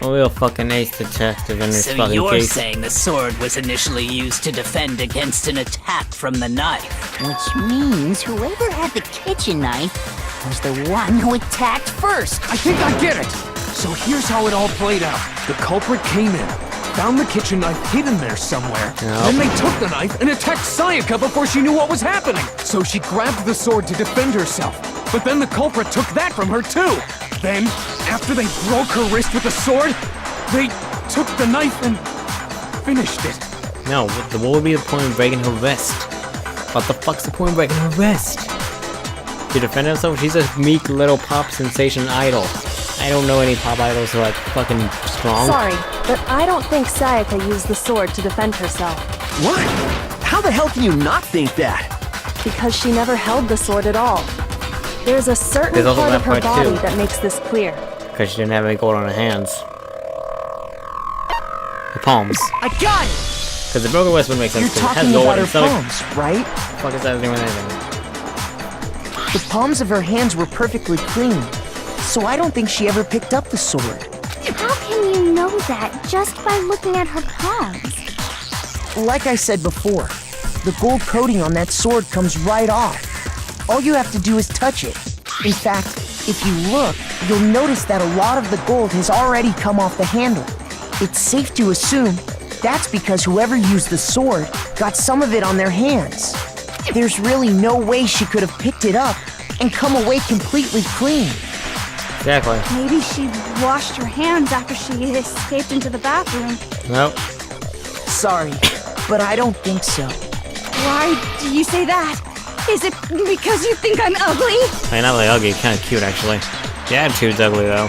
A real fucking ace detective in this So fucking you're case. saying the sword was initially used to defend against an attack from the knife? Which means whoever had the kitchen knife was the one who attacked first. I think I get it! So here's how it all played out. The culprit came in, found the kitchen knife hidden there somewhere. Then they took the knife and attacked Sayaka before she knew what was happening. So she grabbed the sword to defend herself. But then the culprit took that from her too. Then, after they broke her wrist with the sword, they took the knife and finished it. No, what would be the point of breaking her wrist? What the fuck's the point of breaking her wrist? To defend herself? She's a meek little pop sensation idol. I don't know any pop idols who are like fucking strong. Sorry, but I don't think Sayaka used the sword to defend herself. What? How the hell can you not think that? Because she never held the sword at all. There's a certain There's also part that of her part, body too. that makes this clear. Because she didn't have any gold on her hands. The palms. I got it! Because the broken wrist would make sense. You're 'cause it has talking gold about in her it, so like, palms, right? what the fuck is that doing with anything? The palms of her hands were perfectly clean, so I don't think she ever picked up the sword. How can you know that just by looking at her palms? Like I said before, the gold coating on that sword comes right off. All you have to do is touch it. In fact, if you look, you'll notice that a lot of the gold has already come off the handle. It's safe to assume that's because whoever used the sword got some of it on their hands. There's really no way she could have picked it up and come away completely clean. Exactly. Maybe she washed her hands after she escaped into the bathroom. Nope. Sorry, but I don't think so. Why do you say that? Is it because you think I'm ugly? I mean, not really ugly, kind of cute actually. The attitude's ugly though.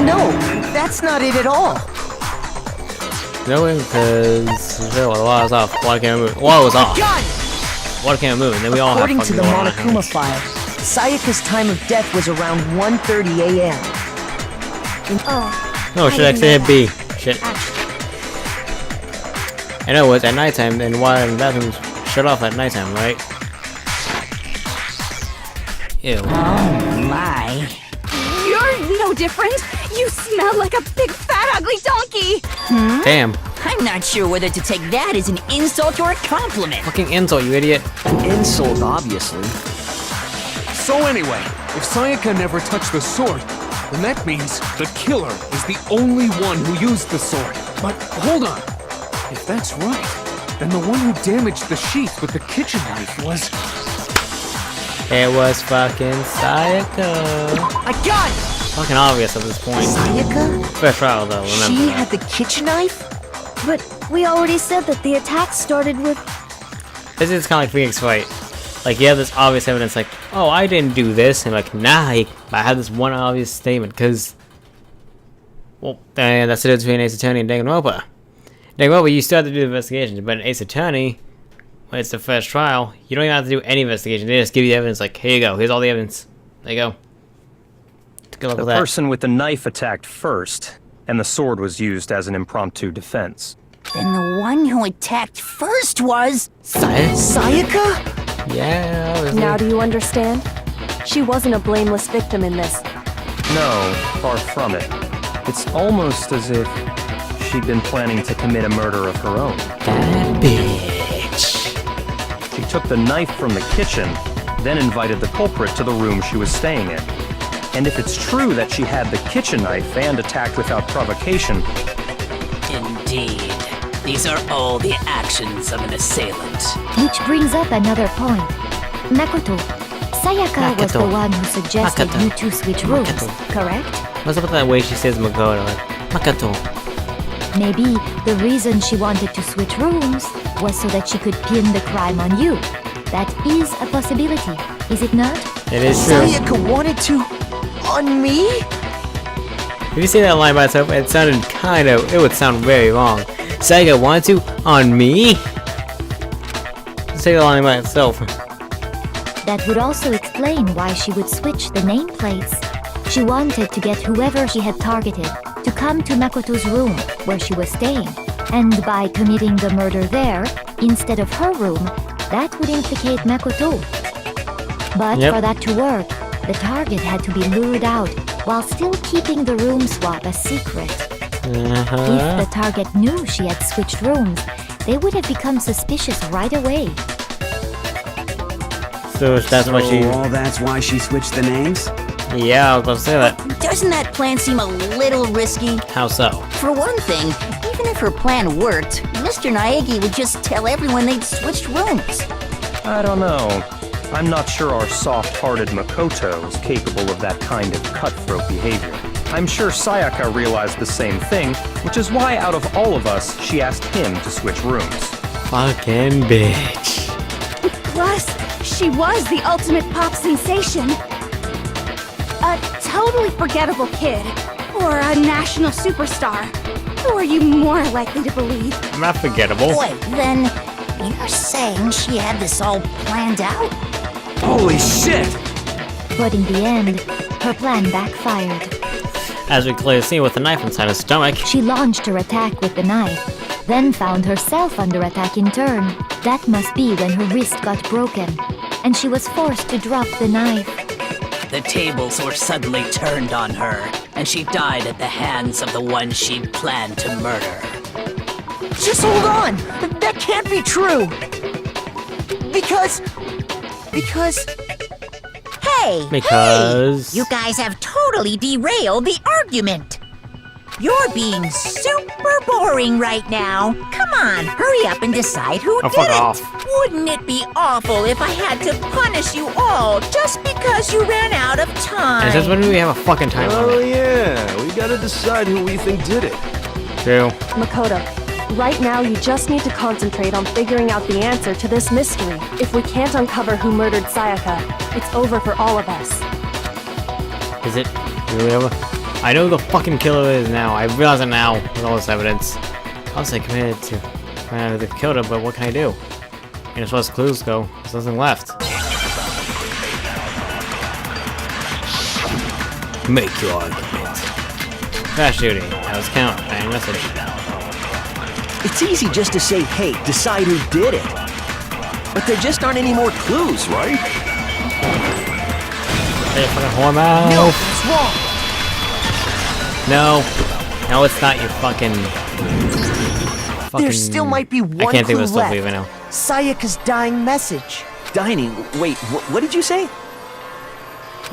No, that's not it at all. No, because the law was off. Water can't move. Water was off. God! Water can't move, and then we all According have to the fucking water Monokuma hands. file, Sayaka's time of death was around 1:30 a.m. No, should I say hit B? Shit. I know it's at nighttime, and water in the bathrooms shut off at nighttime, right? Ew. Oh my. You're no different. You smell like a big fat ugly donkey. Damn. I'm not sure whether to take that as an insult or a compliment. Fucking insult, you idiot. An insult, obviously. So anyway, if Sayaka never touched the sword, then that means the killer is the only one who used the sword. But hold on. If that's right, Then the one who damaged the sheath with the kitchen knife was... It was fucking Sayaka. I got it! Fucking obvious at this point. Sayaka? First trial though, remember. She had the kitchen knife? But we already said that the attack started with... This is kind of like Phoenix Fight. Like, you have this obvious evidence, like, oh, I didn't do this, and like, nah, I had this one obvious statement, because, well, that's the difference between Ace Attorney and Danganronpa. Danganronpa, you still have to do the investigations, but in Ace Attorney, when it's the first trial, you don't even have to do any investigation. They just give you the evidence, like, here you go, here's all the evidence. There you go. Good luck The with that. person with the knife attacked first, and the sword was used as an impromptu defense. Then the one who attacked first was... Sayaka? Yeah. Now do you understand? She wasn't a blameless victim in this. No, far from it. It's almost as if she'd been planning to commit a murder of her own. That bitch. She took the knife from the kitchen, then invited the culprit to the room she was staying in. And if it's true that she had the kitchen knife and attacked without provocation... Indeed. These are all the actions of an assailant. Which brings up another point. Makoto, Sayaka was the one who suggested you two switch rooms, correct? What's up with that way she says Makoto? Like, Makoto. Maybe the reason she wanted to switch rooms was so that she could pin the crime on you. That is a possibility, is it not? It is true. Sayaka wanted to... on me? If you say that line by itself, it sounded it would sound very wrong. Sayaka wanted to? On me? Say the line by itself. That would also explain why she would switch the nameplates. She wanted to get whoever she had targeted to come to Makoto's room where she was staying. And by committing the murder there, instead of her room, that would implicate Makoto. But for that to work, the target had to be lured out while still keeping the room swap a secret. If the target knew she had switched rooms, they would have become suspicious right away. So that's why she switched the names? Yeah, I was about to say that. Doesn't that plan seem a little risky? How so? For one thing, even if her plan worked, Mr. Naegi would just tell everyone they'd switched rooms. I don't know. I'm not sure our soft-hearted Makoto is capable of that kind of cutthroat behavior. I'm sure Sayaka realized the same thing, which is why out of all of us, she asked him to switch rooms. Fucking bitch. Plus, she was the ultimate pop sensation. A totally forgettable kid. Or a national superstar. Who are you more likely to believe? I'm not forgettable. Wait, then you're saying she had this all planned out? Holy shit! But in the end, her plan backfired. As we clearly see with the knife inside her stomach. She launched her attack with the knife, then found herself under attack in turn. That must be when her wrist got broken, and she was forced to drop the knife. The tables were suddenly turned on her, and she died at the hands of the one she'd planned to murder. Just hold on! That can't be true! Because... Hey, you guys have totally derailed the argument. You're being super boring right now. Come on, hurry up and decide who did fuck it. off. Wouldn't it be awful if I had to punish you all just because you ran out of time? And since when do we have a fucking time limit? Oh yeah, we gotta decide who we think did it. True. Makoto, right now you just need to concentrate on figuring out the answer to this mystery. If we can't uncover who murdered Sayaka, it's over for all of us. Is it really over? I know who the fucking killer is now. I realize it now with all this evidence. I was committed to find out who the killer, but what can I do? And as far as clues go, there's nothing left. Make your argument. Crash duty. That was count. Bang message. It's easy just to say, hey, decide who did it. But there just aren't any more clues, right? Hey, fucking whore mouth. No, it's wrong. No, it's not, you fucking... There still might be one I can't think clue of the stuff left. even now. Sayaka's dying message. Dining? Wait, what did you say?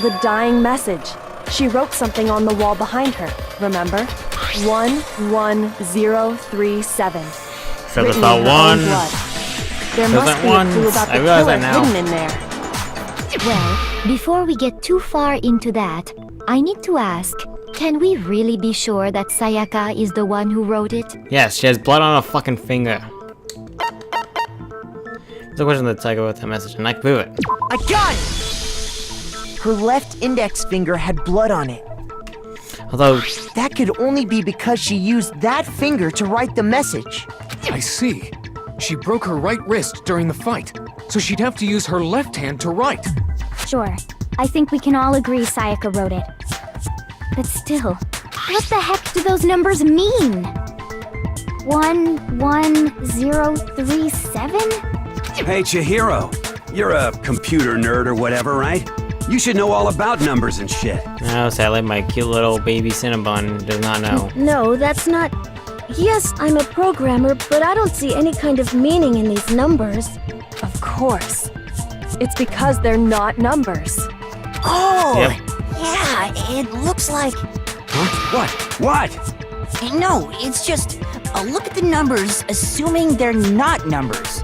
The dying message. She wrote something on the wall behind her, remember? 11037. So there's written not in her own one. blood. There There's must not be one. a clue about I the realize killer that now. hidden in there. Well, before we get too far into that, I need to ask, can we really be sure that Sayaka is the one who wrote it? Yes, she has blood on her fucking finger. There's a question that Tiger wrote that message, and I can prove it. I got it! Her left index finger had blood on it. Although, That could only be because she used that finger to write the message. I see. She broke her right wrist during the fight, so she'd have to use her left hand to write. Sure. I think we can all agree Sayaka wrote it. But still, what the heck do those numbers mean? 11037? Hey, Chihiro. You're a computer nerd or whatever, right? You should know all about numbers and shit. no, sadly, my cute little baby Cinnabon does not know. No, that's not... Yes, I'm a programmer, but I don't see any kind of meaning in these numbers. Of course. It's because they're not numbers. Oh, Yep. yeah, it looks like... Huh? What? No, it's just look at the numbers, assuming they're not numbers.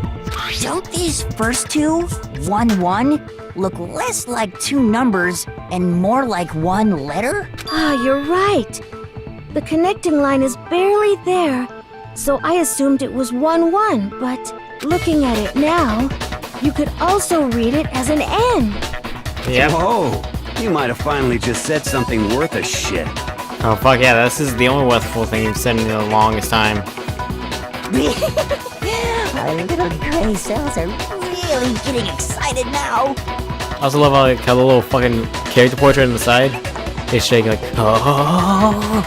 Don't these first two, 1-1, look less like two numbers and more like one letter? Ah, you're right. The connecting line is barely there, so I assumed it was 1-1, but looking at it now, you could also read it as an N. Yep. Whoa, you might have finally just said something worth a shit. Oh, fuck yeah, this is the only worthful thing you've said in the longest time. Our little gray cells are really getting excited now. I also love how the little fucking character portrait on the side is shaking like, oh.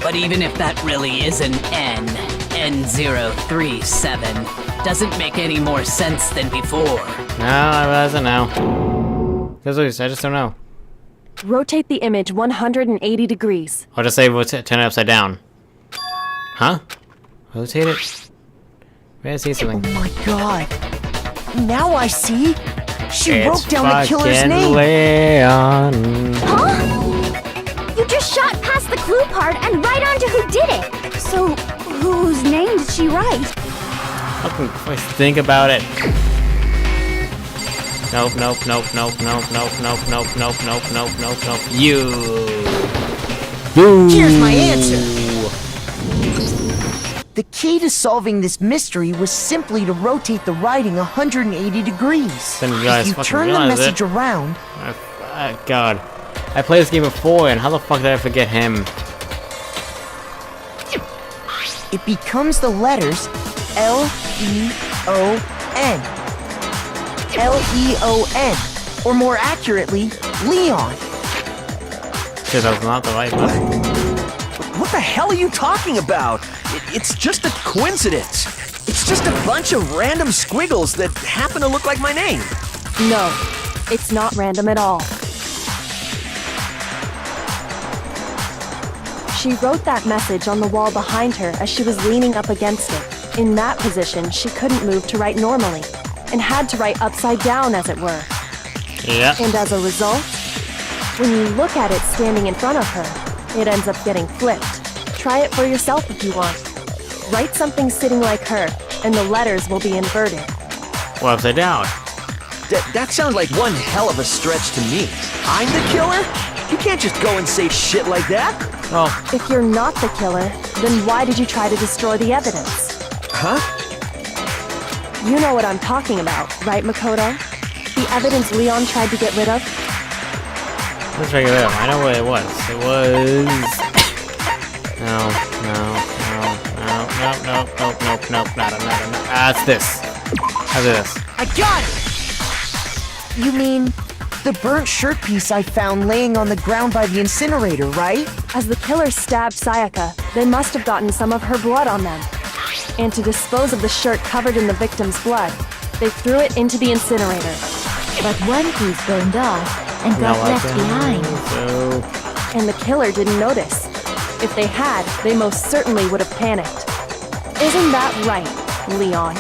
But even if that really is an N037, doesn't make any more sense than before. No, I realize it now. Because I just don't know. Rotate the image 180 degrees. I'll just say turn it upside down. Huh? Rotate it? Wait, I see something. Oh my god. Now I see. She It's wrote down the killer's fucking name. Leon. Huh? You just shot past the clue part and right onto who did it! So, whose name did she write? Fucking think about it. Nope, nope, nope, nope, nope, nope, nope, nope, nope, nope, nope, nope, nope. You. Here's my answer. The key to solving this mystery was simply to rotate the writing 180 degrees. Then you guys If you fucking turn the realize message it. around, God. I played this game before, and how the fuck did I forget him? it becomes the letters L-E-O-N. L-E-O-N. Or more accurately, Leon. Shit, that's not the right one. What the hell are you talking about? It's just a coincidence. It's just a bunch of random squiggles that happen to look like my name. No, it's not random at all. She wrote that message on the wall behind her as she was leaning up against it. In that position, she couldn't move to write normally, and had to write upside down, as it were. Yeah. And as a result, when you look at it standing in front of her, it ends up getting flipped. Try it for yourself if you want. Write something sitting like her, and the letters will be inverted. Well, upside down. That sounds like one hell of a stretch to me. I'm the killer? You can't just go and say shit like that. Well, If you're not the killer, then why did you try to destroy the evidence? Huh? You know what I'm talking about, right, Makoto? The evidence Leon tried to get rid of? let's check it out. I know what it was. It was. No, not. Ah, it's this. How's this? I got it! You mean the burnt shirt piece I found laying on the ground by the incinerator, right? As the killer stabbed Sayaka, they must have gotten some of her blood on them. And to dispose of the shirt covered in the victim's blood, they threw it into the incinerator. But one piece burned off and got left behind. So, And the killer didn't notice. If they had, they most certainly would have panicked. Isn't that right, Leon?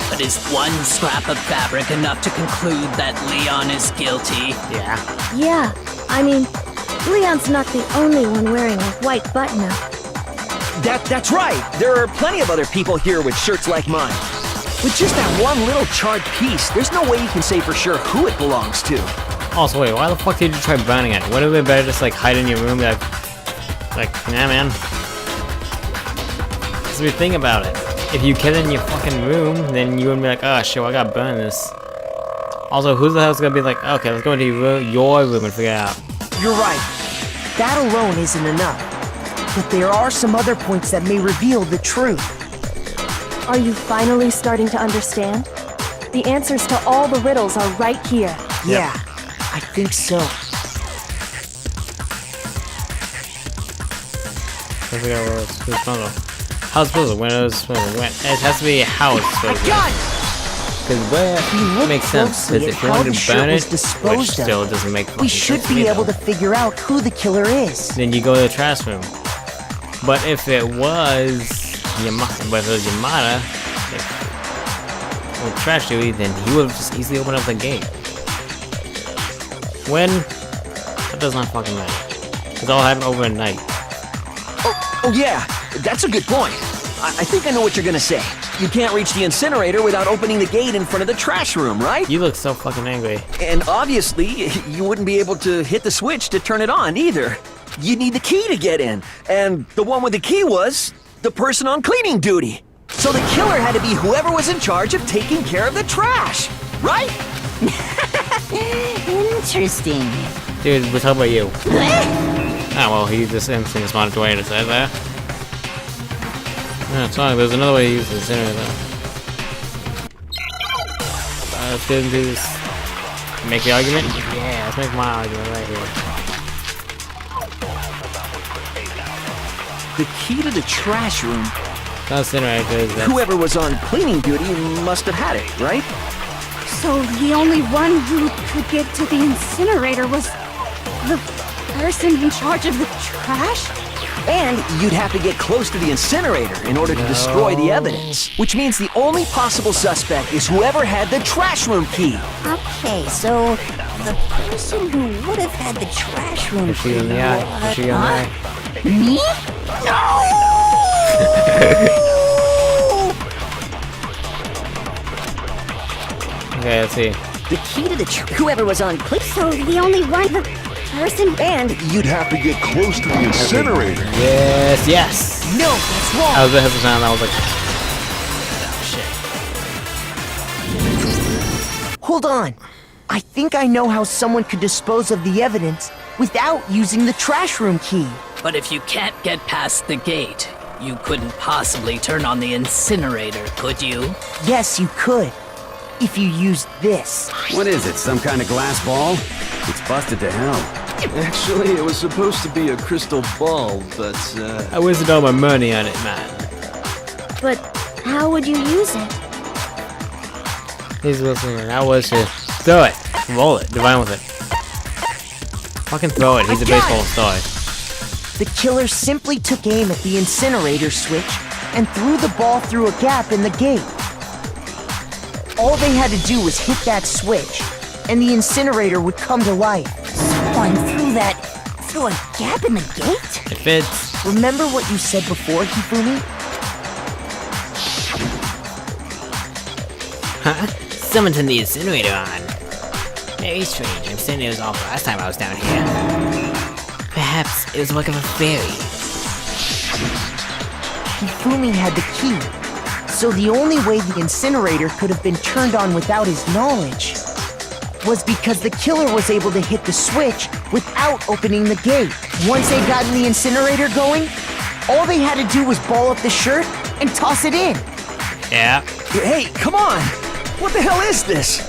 But is one scrap of fabric enough to conclude that Leon is guilty? yeah. Yeah, I mean, Leon's not the only one wearing a white button-up. That's right. There are plenty of other people here with shirts like mine. With just that one little charred piece, there's no way you can say for sure who it belongs to. Also, wait, why the fuck did you try burning it? Wouldn't it be better just like hide in your room, like, nah, man. So we think about it. If you kept it in your fucking room, then you wouldn't be like, oh shit, well, I gotta burn this. Also, who the hell's gonna be like, okay, let's go into your room and figure it out. You're right. That alone isn't enough. But there are some other points that may reveal the truth. Are you finally starting to understand? The answers to all the riddles are right here. Yeah, I think so. Let's figure out where it's supposed to. House supposed to, windows supposed to, it has to be a house. I got it! Because where makes sense, because if you wanted to burn it, which still doesn't make we should be able to figure out who the killer is. Then you go to the trash room. But if it was Yamada, with trash duty, then he would have just easily opened up the gate. When? That does not fucking matter. It's all happened overnight. Oh yeah, that's a good point. I think I know what you're gonna say. You can't reach the incinerator without opening the gate in front of the trash room, right? You look so fucking angry. And obviously, you wouldn't be able to hit the switch to turn it on either. You need the key to get in. And the one with the key was the person on cleaning duty. So the killer had to be whoever was in charge of taking care of the trash, right? Interesting. Dude, we're talking about you. Ah, well, he just instantly responded to what I said there. Yeah, it's fine. There's another way to use the incinerator though. Let's get into this. Make the argument? Yeah, let's make my argument right here. The key to the trash room. Whoever was on cleaning duty must have had it, right? So the only one who could get to the incinerator was the person in charge of the trash? And you'd have to get close to the incinerator in order to destroy the evidence. Which means the only possible suspect is whoever had the trash room key. Okay, so the person who would have had the trash room key was... Me? No! Okay, let's see. The key to the whoever was on click. So the only one person, and you'd have to get close to the incinerator. Yes, yes. No, that's wrong. I was the hesitant. I was like, shit. Hold on. I think I know how someone could dispose of the evidence without using the trash room key. But if you can't get past the gate, you couldn't possibly turn on the incinerator, could you? Yes, you could. If you used this. What is it, some kind of glass ball? It's busted to hell. Actually, it was supposed to be a crystal ball, but, I wasted all my money on it, man. But how would you use it? He's listening. How was it? Throw it. Roll it. Divine with it. Fucking throw it. He's a baseball star. The killer simply took aim at the incinerator switch and threw the ball through a gap in the gate. All they had to do was hit that switch, and the incinerator would come to life. Someone through a gap in the gate? It fits. Remember what you said before, Hifumi? Huh? Someone turned the incinerator on. Very strange. I'm saying it was off last time I was down here. Perhaps it was work of a fairy. Hifumi had the key. So the only way the incinerator could have been turned on without his knowledge was because the killer was able to hit the switch without opening the gate. Once they'd gotten the incinerator going, all they had to do was ball up the shirt and toss it in. Yeah. Hey, come on! What the hell is this?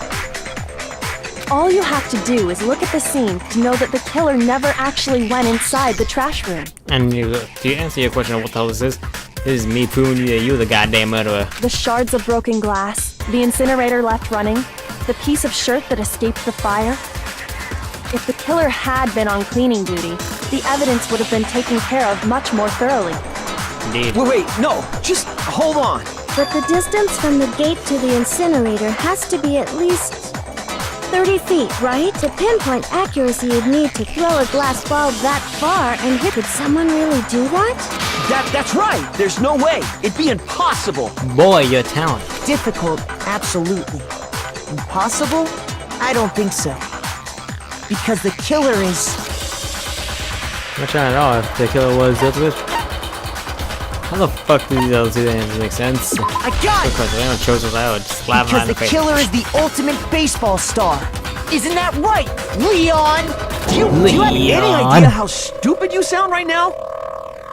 All you have to do is look at the scene to know that the killer never actually went inside the trash room. And to answer your question of what the hell this is me proving you that you're the goddamn murderer. The shards of broken glass, the incinerator left running, the piece of shirt that escaped the fire. If the killer had been on cleaning duty, the evidence would have been taken care of much more thoroughly. Indeed. Wait, no, just hold on. But the distance from the gate to the incinerator has to be at least 30 feet, right? To pinpoint accuracy, you'd need to throw a glass ball that far and hit. Could someone really do that? That's right. There's no way. It'd be impossible. Boy, your talent. Difficult, absolutely. Impossible? I don't think so. Because the killer is... I'm trying to know if the killer was the ultimate. How the fuck do these other two answers make sense? I got it! Because they don't chose us out, just slap Because in the the face. killer is the ultimate baseball star. Isn't that right, Leon? Do you have any idea how stupid you sound right now?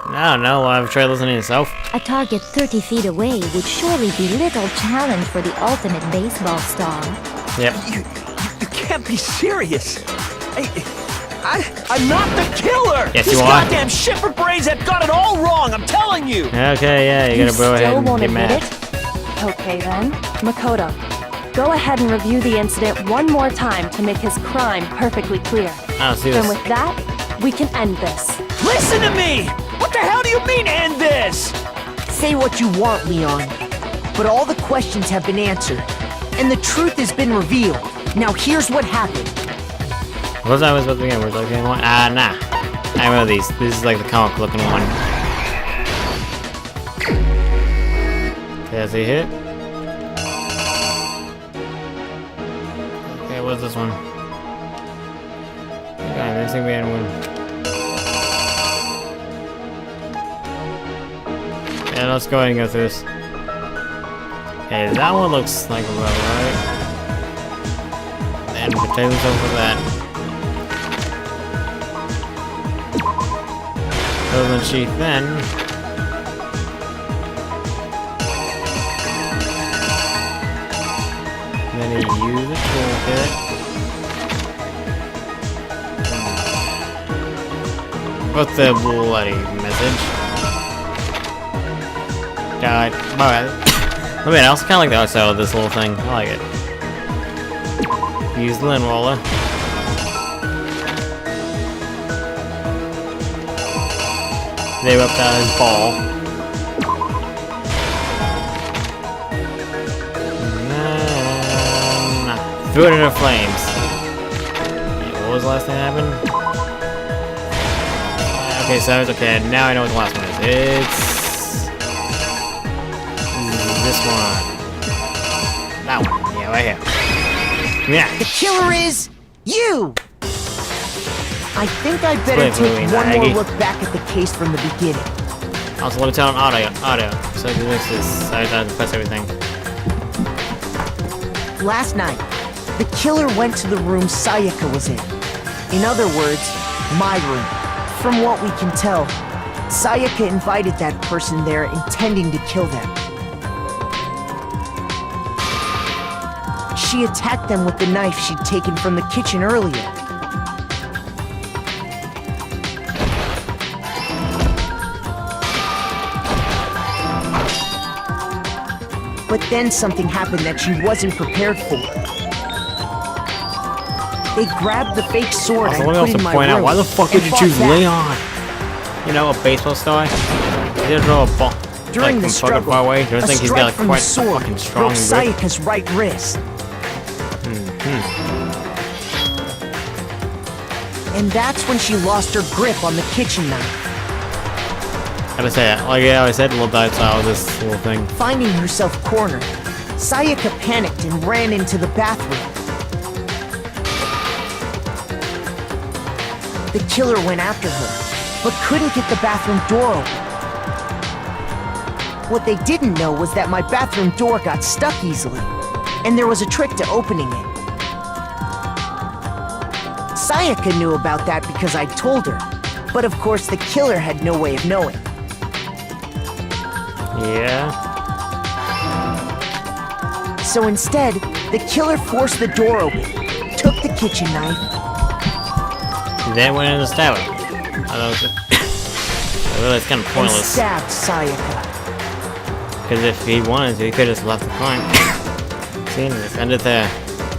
I don't know, I've tried listening to yourself. A target 30 feet away would surely be little challenge for the ultimate baseball star. Yep. You can't be serious. I'm not the killer! Yes, These you are. goddamn shipper brains have got it all wrong, I'm telling you! Okay, yeah, you gotta go ahead still and won't get admit mad. it? Okay then. Makoto, go ahead and review the incident one more time to make his crime perfectly clear. I don't see And this. with that, we can end this. Listen to me! What the hell do you mean, end this? Say what you want, Leon. But all the questions have been answered. And the truth has been revealed. Now here's what happened. What was I supposed to begin with? Like, one? Nah. I remember these. This is like the comic looking one. Okay, that's a hit. Okay, what's this one? Okay, this thing we had one. Yeah, let's go ahead and go through this. Okay, that one looks like a row, right? And protect himself with that. Golden sheath then. Then he used the toolkit. What's the bloody message? God, alright. I mean, I also kinda like the art style of this little thing. I like it. Use the lint roller. They ripped out his ball. And then threw it into flames. Yeah, what was the last thing that happened? Okay, so it's okay. Now I know what the last one is. It's this one. That one. Yeah, right here. Yeah. The killer is you! I think I'd better Wait, take one Aggie. more look back at the case from the beginning. Also, let me turn on audio. So this is, I have to press everything. Last night, the killer went to the room Sayaka was in. In other words, my room. From what we can tell, Sayaka invited that person there intending to kill them. She attacked them with the knife she'd taken from the kitchen earlier. But then something happened that she wasn't prepared for. They grabbed the fake sword Also, I let me put also in my point out, room why the fuck and would you fought choose back. Leon? You know, a baseball star? He didn't throw a ball. During like, the from fucking struggle, far away. Don't a think he's strike got from quite the sword fucking strong broke grip. Sayaka's right wrist. And that's when she lost her grip on the kitchen knife. How to say it? Like I said, a little dive style of this little thing. Finding herself cornered, Sayaka panicked and ran into the bathroom. The killer went after her, but couldn't get the bathroom door open. What they didn't know was that my bathroom door got stuck easily, and there was a trick to opening it. Sayaka knew about that because I told her, but of course the killer had no way of knowing. Yeah. So instead, the killer forced the door open, took the kitchen knife, Then went in the stab him. I thought it was I realized it's kind of and pointless. stabbed Sayaka. Because if he wanted to, he could have just left the crime. See, and just ended there.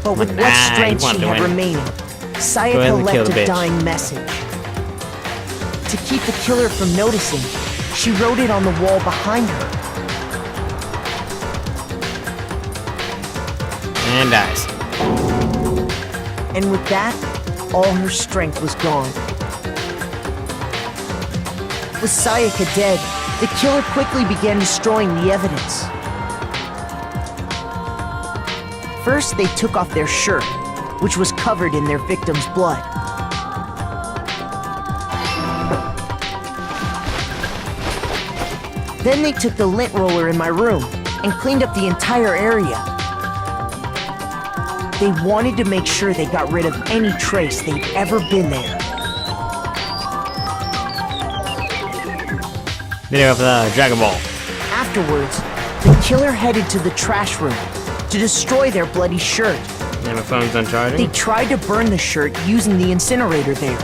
But with Nah, what you strength want she to had win. remaining, Go ahead Sayaka and kill left the a bitch. dying message. To keep the killer from noticing, she wrote it on the wall behind her. And dies. And with that, all her strength was gone. With Sayaka dead, the killer quickly began destroying the evidence. First, they took off their shirt, which was covered in their victim's blood. Then they took the lint roller in my room and cleaned up the entire area. They wanted to make sure they got rid of any trace they'd ever been there. Video of the Dragon Ball. Afterwards, the killer headed to the trash room to destroy their bloody shirt. Yeah, my phone's uncharging. They tried to burn the shirt using the incinerator there.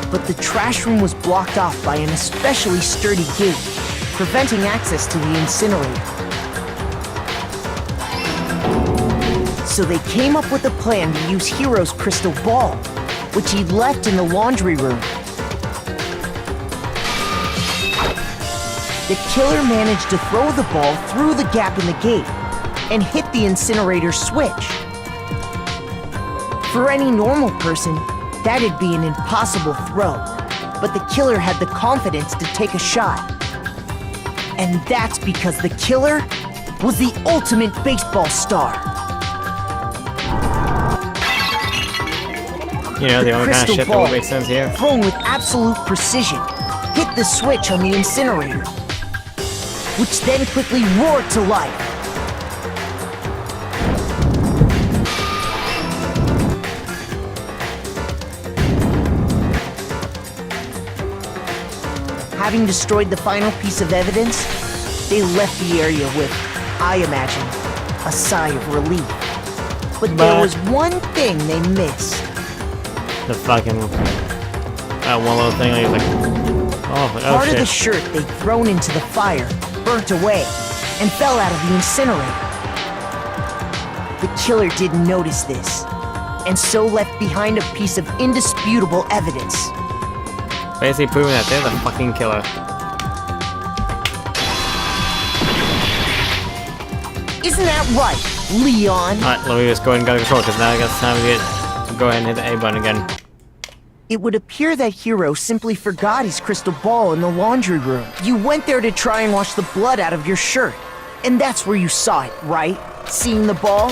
But the trash room was blocked off by an especially sturdy gate, preventing access to the incinerator. So they came up with a plan to use Hiro's crystal ball, which he'd left in the laundry room. The killer managed to throw the ball through the gap in the gate and hit the incinerator switch. For any normal person, that'd be an impossible throw, but the killer had the confidence to take a shot. And that's because the killer was the ultimate baseball star. You know, the only kind of shit that would make sense here. Thrown with absolute precision, hit the switch on the incinerator, which then quickly roared to life. Having destroyed the final piece of evidence, they left the area with, I imagine, a sigh of relief. But there was one thing they missed. The fucking... that one little thing, like, oh Part shit. of the shirt they'd thrown into the fire burnt away and fell out of the incinerator. The killer didn't notice this, and so left behind a piece of indisputable evidence. Basically proving that they're the fucking killer. Isn't that right, Leon? Alright, let me just go ahead and go to control, because now I got time to go ahead and hit the A button again. It would appear that Hiro simply forgot his crystal ball in the laundry room. You went there to try and wash the blood out of your shirt. And that's where you saw it, right? Seeing the ball,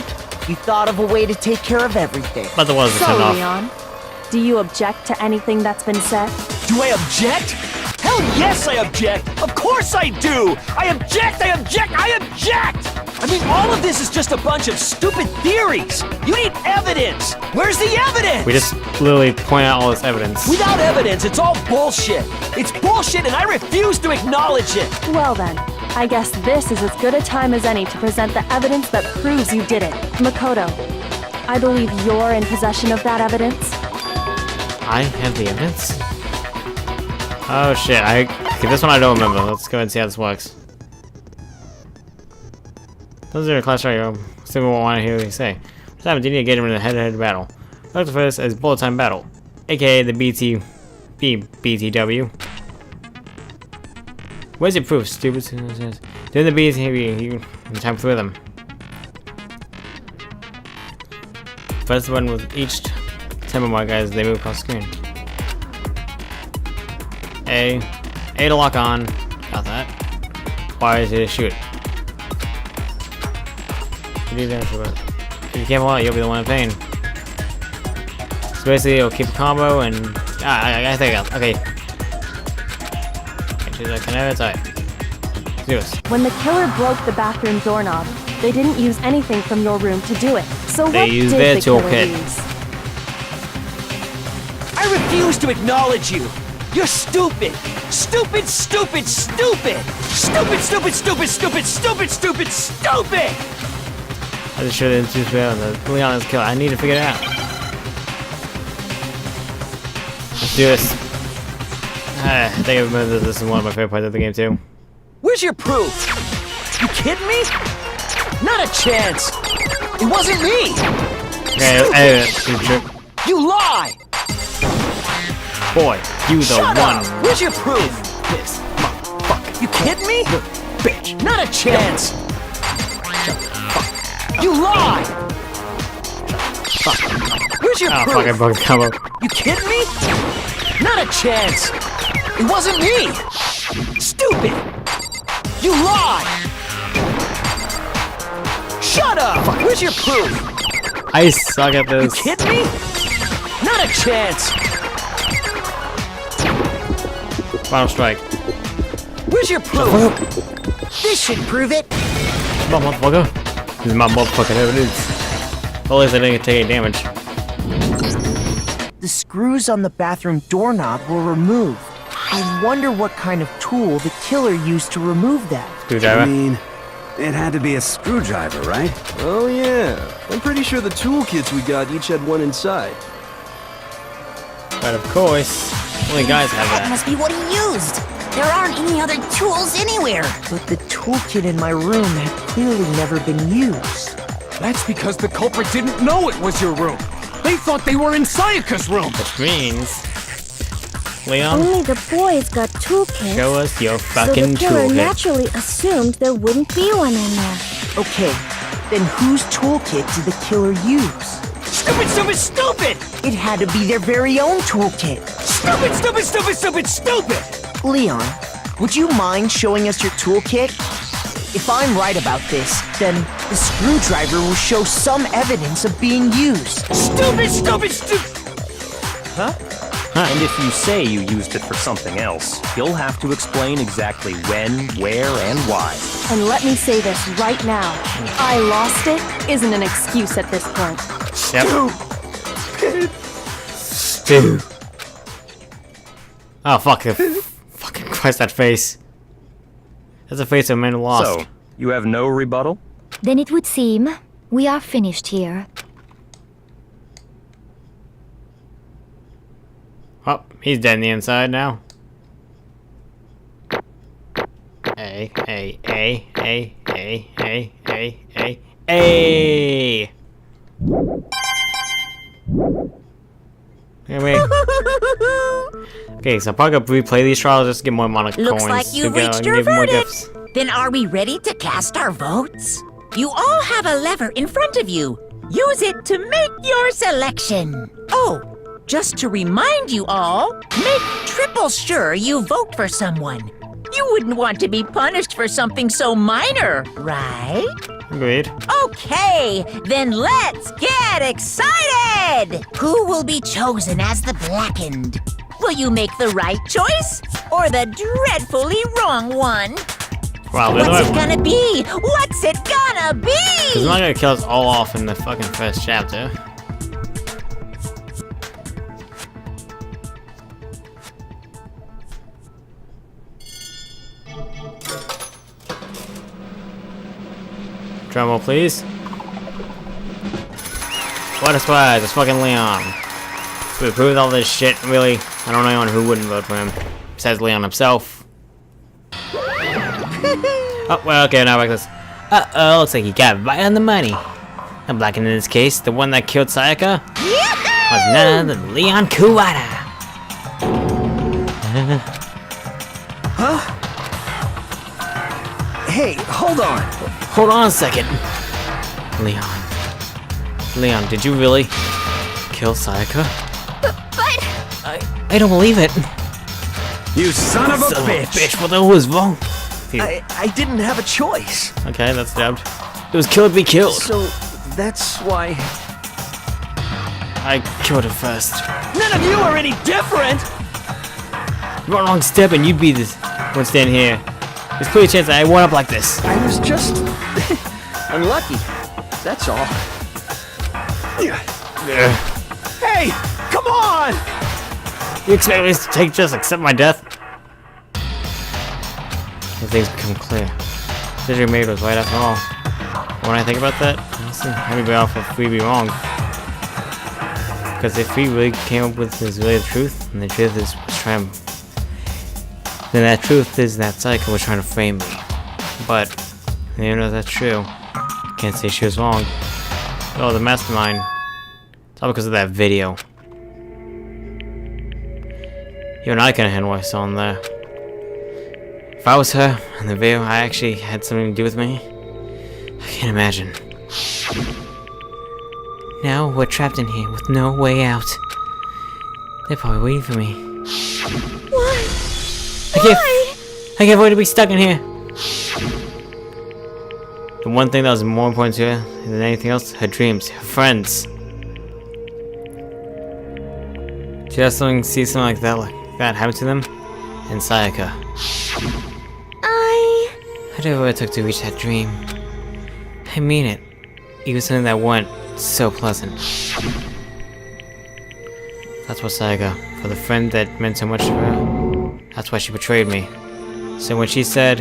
you thought of a way to take care of everything. But there was a So, turn off. Leon, do you object to anything that's been said? Do I object? Hell yes, I object! Of course I do! I object! I object! I object! I mean, all of this is just a bunch of stupid theories! You need evidence! Where's the evidence? We just literally point out all this evidence. Without evidence, it's all bullshit! It's bullshit and I refuse to acknowledge it! Well then, I guess this is as good a time as any to present the evidence that proves you did it. Makoto, I believe you're in possession of that evidence. I have the evidence? Oh shit, okay, this one I don't remember. Let's go and see how this works. Those are class right, yo. See what I want to hear what you say. This time, you need to get him in a head-to-head battle. Look for this as bullet time battle, aka the BTW. Where's your proof, stupid? Doing the BTW, you time through them. First one with each 10 more guys, they move across the screen. A to lock on. Got that. Y is to shoot. If you can't pull out, you'll be the one in pain. So basically, it'll keep a combo and I think okay. Can I? It's alright. Let's do this. When the killer broke the bathroom doorknob, they didn't use anything from your room to do it. So They what used did their the killer toolkit. use? I refuse to acknowledge you! You're stupid! Stupid, stupid, stupid! Stupid, stupid, stupid, stupid, stupid, stupid, stupid! I just showed it into the Leon is killer. I need to figure it out. Let's do this. I think I remember this is one of my favorite parts of the game too. Where's your proof? You kidding me? Not a chance! It wasn't me! Stupid. You lie! Boy, you the Shut one. up! Where's your proof? This motherfucker. You kidding me? Bitch. Not a chance! You lie! Where's your proof? Fucking broke the combo. You kidding me? Not a chance. It wasn't me. Stupid. You lie. Shut up. Where's your proof? I suck at You this. kidding me? Not a chance. Final strike. Where's your proof? This should prove it. Come on, motherfucker. This is my motherfucking evidence. Well, at least I didn't take any damage. The screws on the bathroom doorknob were removed. I wonder what kind of tool the killer used to remove that. I Screwdriver. mean, it had to be a screwdriver, right? Oh yeah, I'm pretty sure the toolkits we got each had one inside. But of course, only guys have That that. must be what he used. There aren't any other tools anywhere. But the toolkit in my room had clearly never been used. That's because the culprit didn't know it was your room. They thought they were in Sayaka's room. Which means, Leon, Only the boys got toolkits. show us your So fucking the killer toolkit. naturally assumed there wouldn't be one in there. Okay, then whose toolkit did the killer use? Stupid, stupid, stupid. It had to be their very own toolkit. Stupid, stupid, stupid, stupid, stupid. Leon, would you mind showing us your toolkit? If I'm right about this, then the screwdriver will show some evidence of being used. Stupid, stupid, stupid. And if you say you used it for something else, you'll have to explain exactly when, where, and why. And let me say this right now. I lost it isn't an excuse at this point. Yep. Stew. Oh, fuck. Fucking Christ, that face. That's a face of a man who lost. So, you have no rebuttal? Then it would seem we are finished here. Oh, he's dead on the inside now. Hey. Okay, so I'm probably gonna replay these trials just to get more amount of Looks coins. like to you've go reached and your give more verdict. gifts. Then are we ready to cast our votes? You all have a lever in front of you. Use it to make your selection. Oh, just to remind you all, make triple sure you vote for someone. You wouldn't want to be punished for something so minor, right? Agreed. Okay, then let's get excited! Who will be chosen as the Blackened? Will you make the right choice or the dreadfully wrong one? Wow, What's it gonna be? What's it gonna be? Because I'm not gonna kill us all off in the fucking first chapter. Drumroll, please. What a surprise! It's fucking Leon. So we proved all this shit. Really, I don't know anyone who wouldn't vote for him. Besides Leon himself. Oh, well, okay, now back to this. Uh-oh, looks like he got right on the money. And Blackened in this case, the one that killed Sayaka, was none other than Leon Kuwata. Hey, hold on. Hold on a second. Leon, did you really kill Sayaka? But I don't believe it. You son of a bitch! What the hell was wrong? I didn't have a choice. Okay, that's dubbed. It was kill or be killed. So that's why I killed it first. none of you are any different. One wrong step and you'd be this one standing here. There's clearly a chance that I wound up like this. I was just unlucky. That's all. Hey, come on! You expect me to accept my death? When things become clear. The decision made was right after all. When I think about that, honestly, I'd be better off if we'd be wrong. Because if we really came up with this really the truth, and the truth is trying, then that truth is that Psycho was trying to frame me. But even though that's true, can't say she was wrong. Oh, the mastermind. It's all because of that video. Even I couldn't handle what I saw in there. If I was her, and the video I actually had something to do with me, I can't imagine. Now we're trapped in here with no way out. They're probably waiting for me. Why? I can't afford to be stuck in here. The one thing that was more important to her than anything else, her dreams, her friends. She has see something like that happen to them, and Sayaka. I did what it took to reach that dream. I mean it. Even something that went so pleasant. That's what Sayaka, for the friend that meant so much to her, that's why she betrayed me. So when she said,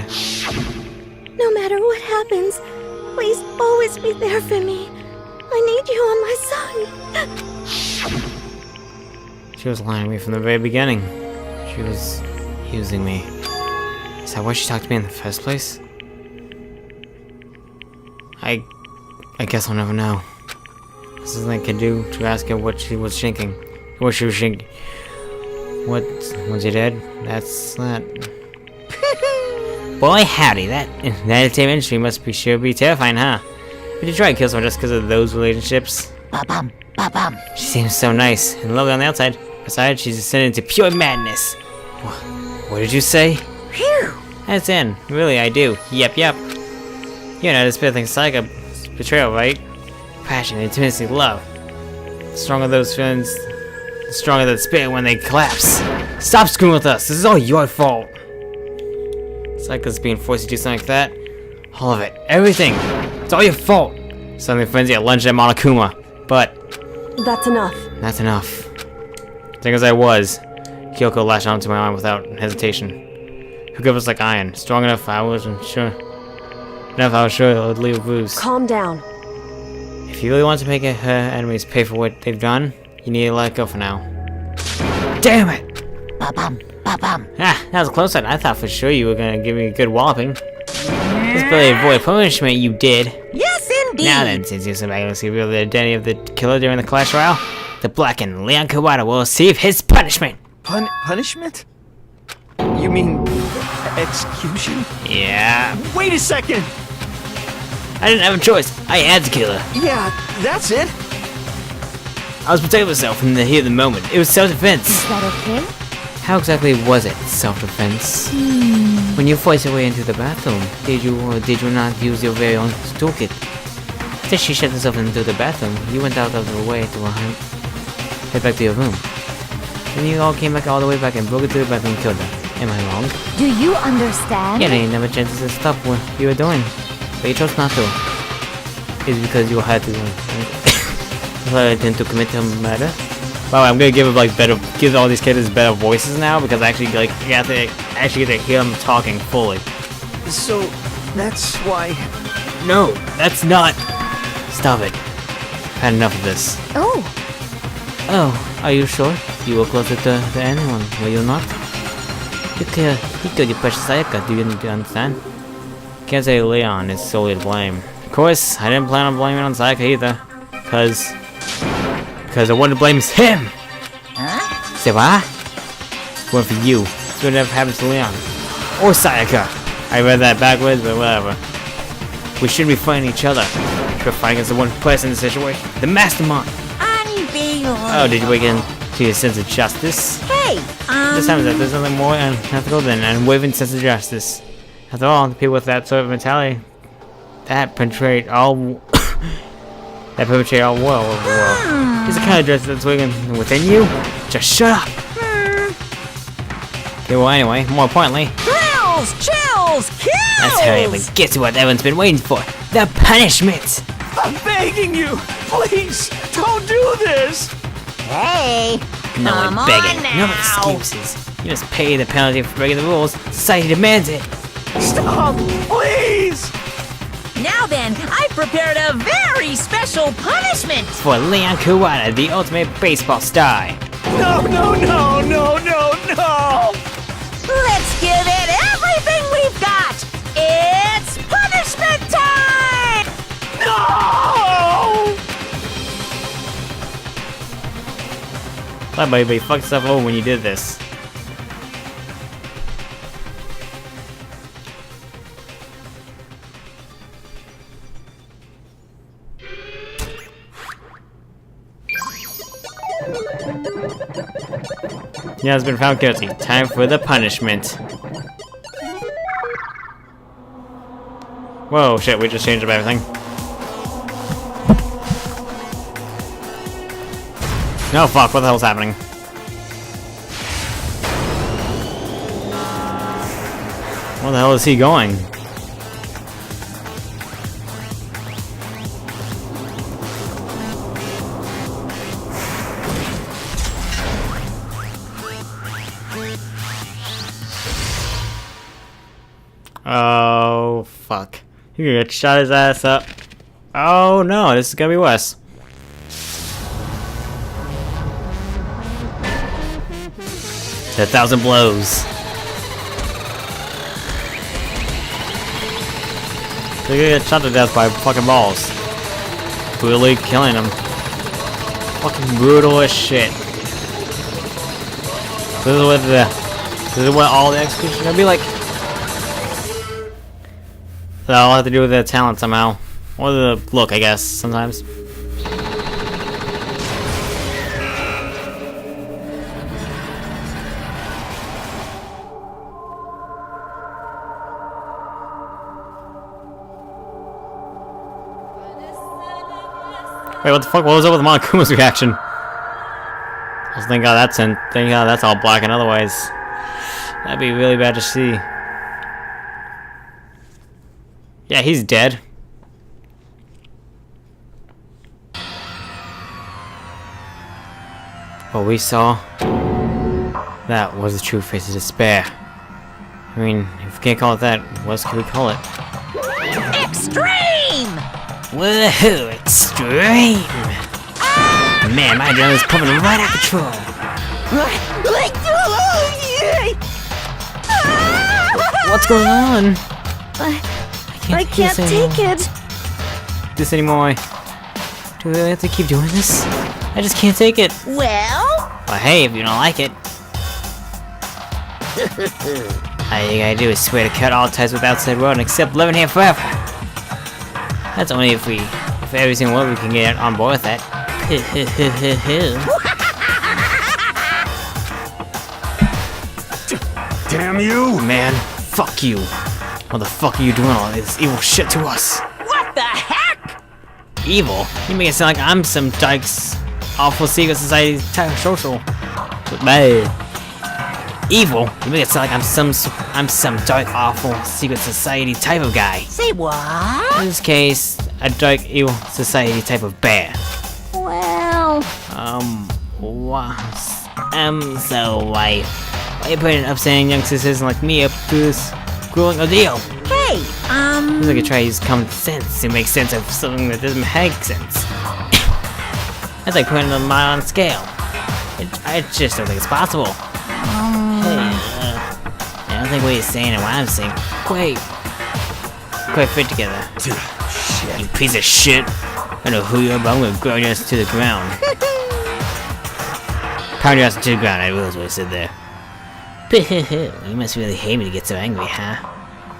No matter what happens, please always be there for me. I need you on my side. she was lying to me from the very beginning. She was using me. Is that why she talked to me in the first place? I guess I'll never know. There's nothing I can do to ask her what she was thinking. What she was thinking. What was you dead? That's that. Boy howdy, that entertainment industry must be sure be terrifying, huh? Would you try to kill someone just because of those relationships? Ba-bum, ba-bum. She seems so nice and lovely on the outside. Besides, she's descended into pure madness. What did you say? Phew. That's in. Really, I do. Yep. You know, this bit of thing's like a betrayal, right? Passion, intimacy, love. The stronger those feelings, the stronger that spirit when they collapse. Stop screwing with us. This is all your fault. It's like us being forced to do something like that. All of it. Everything. It's all your fault. Suddenly frenzy at lunch at Monokuma. But That's enough. that's enough. Thing as I was, Kyoko lashed onto my arm without hesitation. Her grip was like iron. Strong enough I wasn't sure. Enough I was sure it would leave a bruise. Calm down. If you really want to make her enemies pay for what they've done, you need to let it go for now. Damn it! Ba-bum, ba-bum. Ah, that was a close one. I thought for sure you were gonna give me a good walloping. Just barely avoid punishment, you did. Yes, indeed. Now then, since you're so magically revealed the identity of the killer during the Clash Royale, the blackened Leon Kawada will receive his punishment. Punishment? You mean execution? Yeah. Wait a second! I didn't have a choice. I had to kill her. Yeah, that's it. I was protecting myself in the heat of the moment. It was self-defense. Is that okay? How exactly was it self-defense? When you forced your way into the bathroom, did you or did you not use your very own toolkit? Since she shut herself into the bathroom, you went out of the way to head back to your room. Then you all came back all the way back and broke into the bathroom and killed her. Am I wrong? Do you understand? Yeah, they never chances to stop what you were doing. But you chose not to. Is because you had to to commit a murder? Wow, I'm gonna give all these kids better voices now because I actually get to hear them talking fully. So, that's why... No, that's not. Stop it. I've had enough of this. Oh, are you sure? You were closer to anyone, were you not? You killed your precious Sayaka, do you understand? Can't say Leon is solely to blame. Of course, I didn't plan on blaming on Sayaka either. Because the one to blame is him! Huh? Say what? One for you. This would never happen to Leon. Or Sayaka. I read that backwards, but whatever. We shouldn't be fighting each other. We're fighting against the one person in the situation. The mastermind! Unbelievable. Oh, did you wake into your sense of justice? Hey, This time that there's nothing more unethical than an unwavering sense of justice. After all, the people with that sort of mentality that penetrate all war over the world. Is the kind of justice that's waiting within you? Just shut up! Okay, well anyway, more importantly, thrills, chills, kills! let's hurry up and get to what everyone's been waiting for. The punishment! I'm begging you! Please, don't do this! Hey, No come one begging, on now. no excuses. You must pay the penalty for breaking the rules. Society demands it. Stop, please! Now then, I've prepared a very special punishment. For Leon Kawada, the ultimate baseball star. No! Let's give it everything we've got. It's punishment time! No! Glad everybody fucked stuff over when you did this. He has been found guilty. Time for the punishment. Whoa, shit, we just changed up everything. No, fuck, what the hell's happening? Where the hell is he going? Oh, fuck. He could shot his ass up. Oh no, this is gonna be worse. 1,000 blows. They're gonna get shot to death by fucking balls. Brutally killing him. Fucking brutal as shit. This is what all the executions are gonna be like. So I'll have to do with the talent somehow. Or the look, I guess, sometimes. Wait, what the fuck? What was up with Monokuma's reaction? I was thinking, oh, thank God that's all black and otherwise. That'd be really bad to see. Yeah, he's dead. What we saw, that was the true face of despair. I mean, if we can't call it that, what else can we call it? Extreme! Woohoo, extreme! Man, my adrenaline's pumping right out of control. What's going on? I can't take it. This anymore. Do we really have to keep doing this? I just can't take it. Well, Hey, if you don't like it. All you gotta do is swear to cut all ties with outside world and accept living here forever. That's only if every single one we can get on board with that. Damn you! Man, fuck you. What the fuck are you doing all this evil shit to us? what the heck? Evil? You make it sound like I'm some dyke's awful secret society type of social. Bad. Evil? You make it sound like I'm some dark awful secret society type of guy. Say what? In this case, a dark evil society type of bear. Well, So why you putting upstanding young citizens like me up to this grueling ordeal? Hey, Seems like I try to use common sense to make sense of something that doesn't make sense. That's like putting a mile on scale. I just don't think it's possible. I don't think what you're saying and what I'm saying quite fit together. Shit. You piece of shit. I don't know who you are, but I'm gonna ground your ass to the ground. Pound your ass to the ground, I realize what I said there. You must really hate me to get so angry, huh?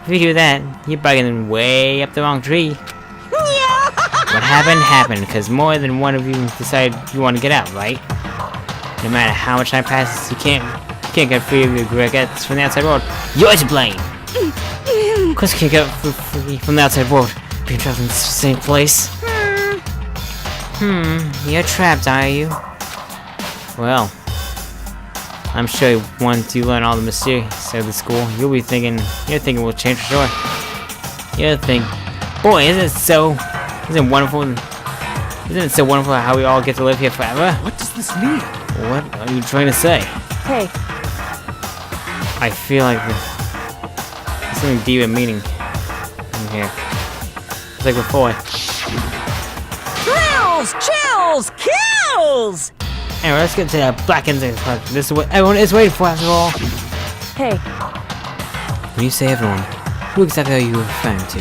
If you do that, you're bugging way up the wrong tree. What happened, because more than one of you decided you want to get out, right? No matter how much time passes, you can't get free of your regrets from the outside world. You're to blame! Of course you can't get free from the outside world, being trapped in the same place. You're trapped, are you? Well, I'm sure once you learn all the mysterious of the school, you're thinking will change for sure. You'll think, boy, isn't it so wonderful how we all get to live here forever? What does this mean? What are you trying to say? Hey, I feel like there's something deep in meaning in here. It's like before. thrills, chills, kills! Anyway, let's get to that Black Insect part. This is what everyone is waiting for after all. hey, When you say everyone, who exactly are you referring to?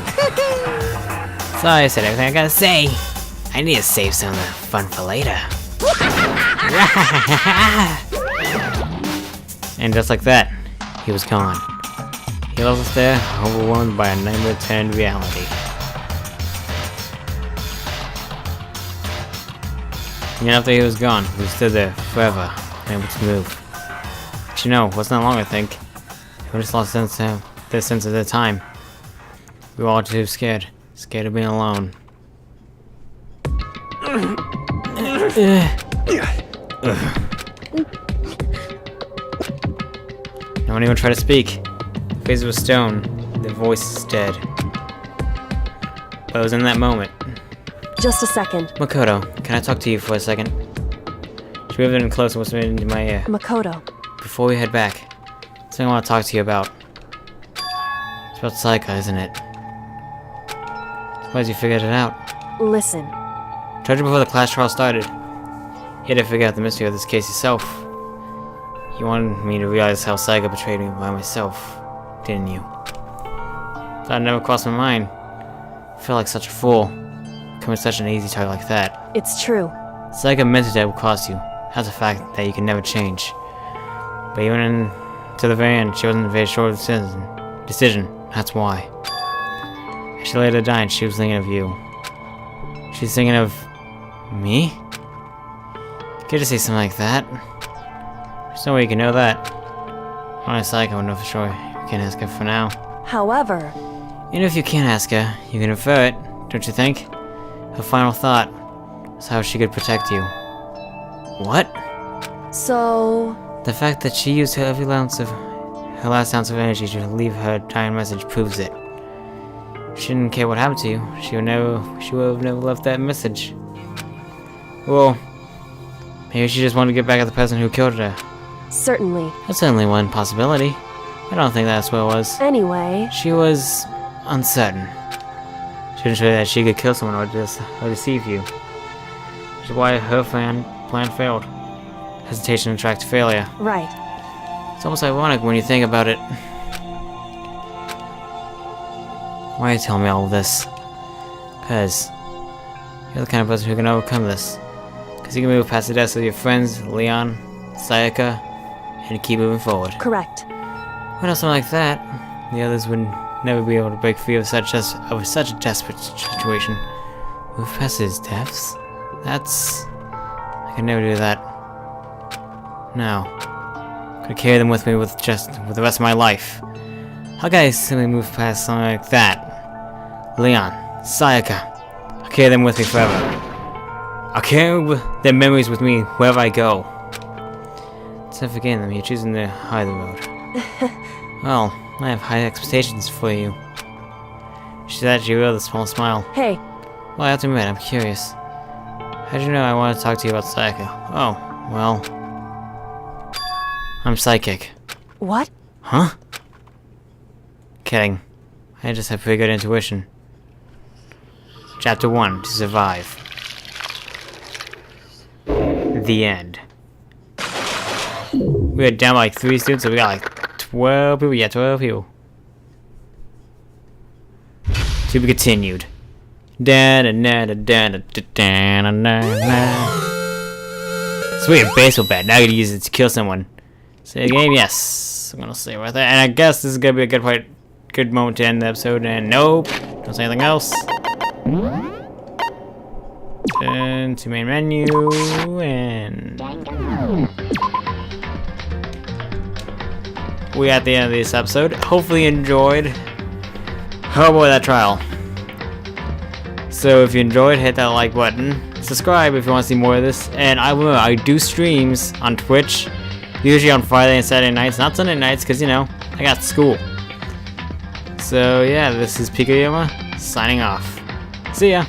So I said everything I gotta say. I need to save some of the fun for later. And just like that, he was gone. He left us there, overwhelmed by a nightmare-turned reality. And after he was gone, we stood there forever, unable to move. But you know, it wasn't that long, I think. We just lost the sense of the time. We were all too scared. Scared of being alone. No one even tried to speak. The face was stone. The voice is dead. But it was in that moment. Just a second. Makoto, can I talk to you for a second? She moved in close and whispered into my ear. Makoto. Before we head back, something I want to talk to you about. It's about Saika, isn't it? Surprised you figured it out. Listen. Tried you before the class trial started. You had to figure out the mystery of this case yourself. You wanted me to realize how Saika betrayed me by myself, didn't you? That never crossed my mind. I feel like such a fool, becoming such an easy target like that. It's true. Saika meant it would cost you. That's a fact that you can never change. But even to the very end, she wasn't very sure of the decision. That's why. As she later died, she was thinking of you. She's thinking of me? You could just say something like that. There's no way you can know that. Only Saika would know for sure. You can't ask her for now. However, even if you can't ask her, you can infer it, don't you think? Her final thought was how she could protect you. What? so... The fact that she used her last ounce of energy to leave her dying message proves it. She didn't care what happened to you. She would have never left that message. Well, maybe she just wanted to get back at the person who killed her. Certainly. That's certainly one possibility. I don't think that's what it was. Anyway... She was uncertain. She didn't show that she could kill someone or deceive you. Which is why her plan failed. Hesitation attracts failure. Right. It's almost ironic when you think about it. Why are you telling me all of this? Because you're the kind of person who can overcome this. Because you can move past the deaths of your friends, Leon, Sayaka, and keep moving forward. Correct. Without something like that, the others would never be able to break free of such a desperate situation. Move past his deaths? I could never do that. No. Could carry them with me with the rest of my life. How can I simply move past something like that? Leon, Sayaka, I'll carry them with me forever. I'll carry their memories with me wherever I go. Instead of forgetting them, you're choosing the higher road. Well, I have high expectations for you. She said she with a small smile. Hey. Well, I have to admit, I'm curious. How'd you know I wanted to talk to you about Sayaka? Oh, well... I'm psychic. What? Huh? Kidding. I just have pretty good intuition. Chapter 1, to survive. The end. We are down by like 3 students, so we got like 12 people. Yeah, 12 people. To be continued. Sweet, a baseball bat. Now I can use it to kill someone. Say a game? Yes. I'm gonna say right there. And I guess this is gonna be a good moment to end the episode. And nope. Don't say anything else. Turn to main menu and we at the end of this episode. Hopefully you enjoyed. Oh boy, that trial. So if you enjoyed, hit that like button. Subscribe if you want to see more of this. And I do streams on Twitch. Usually on Friday and Saturday nights. Not Sunday nights because, you know, I got school. So yeah, this is Pikayama signing off. See ya.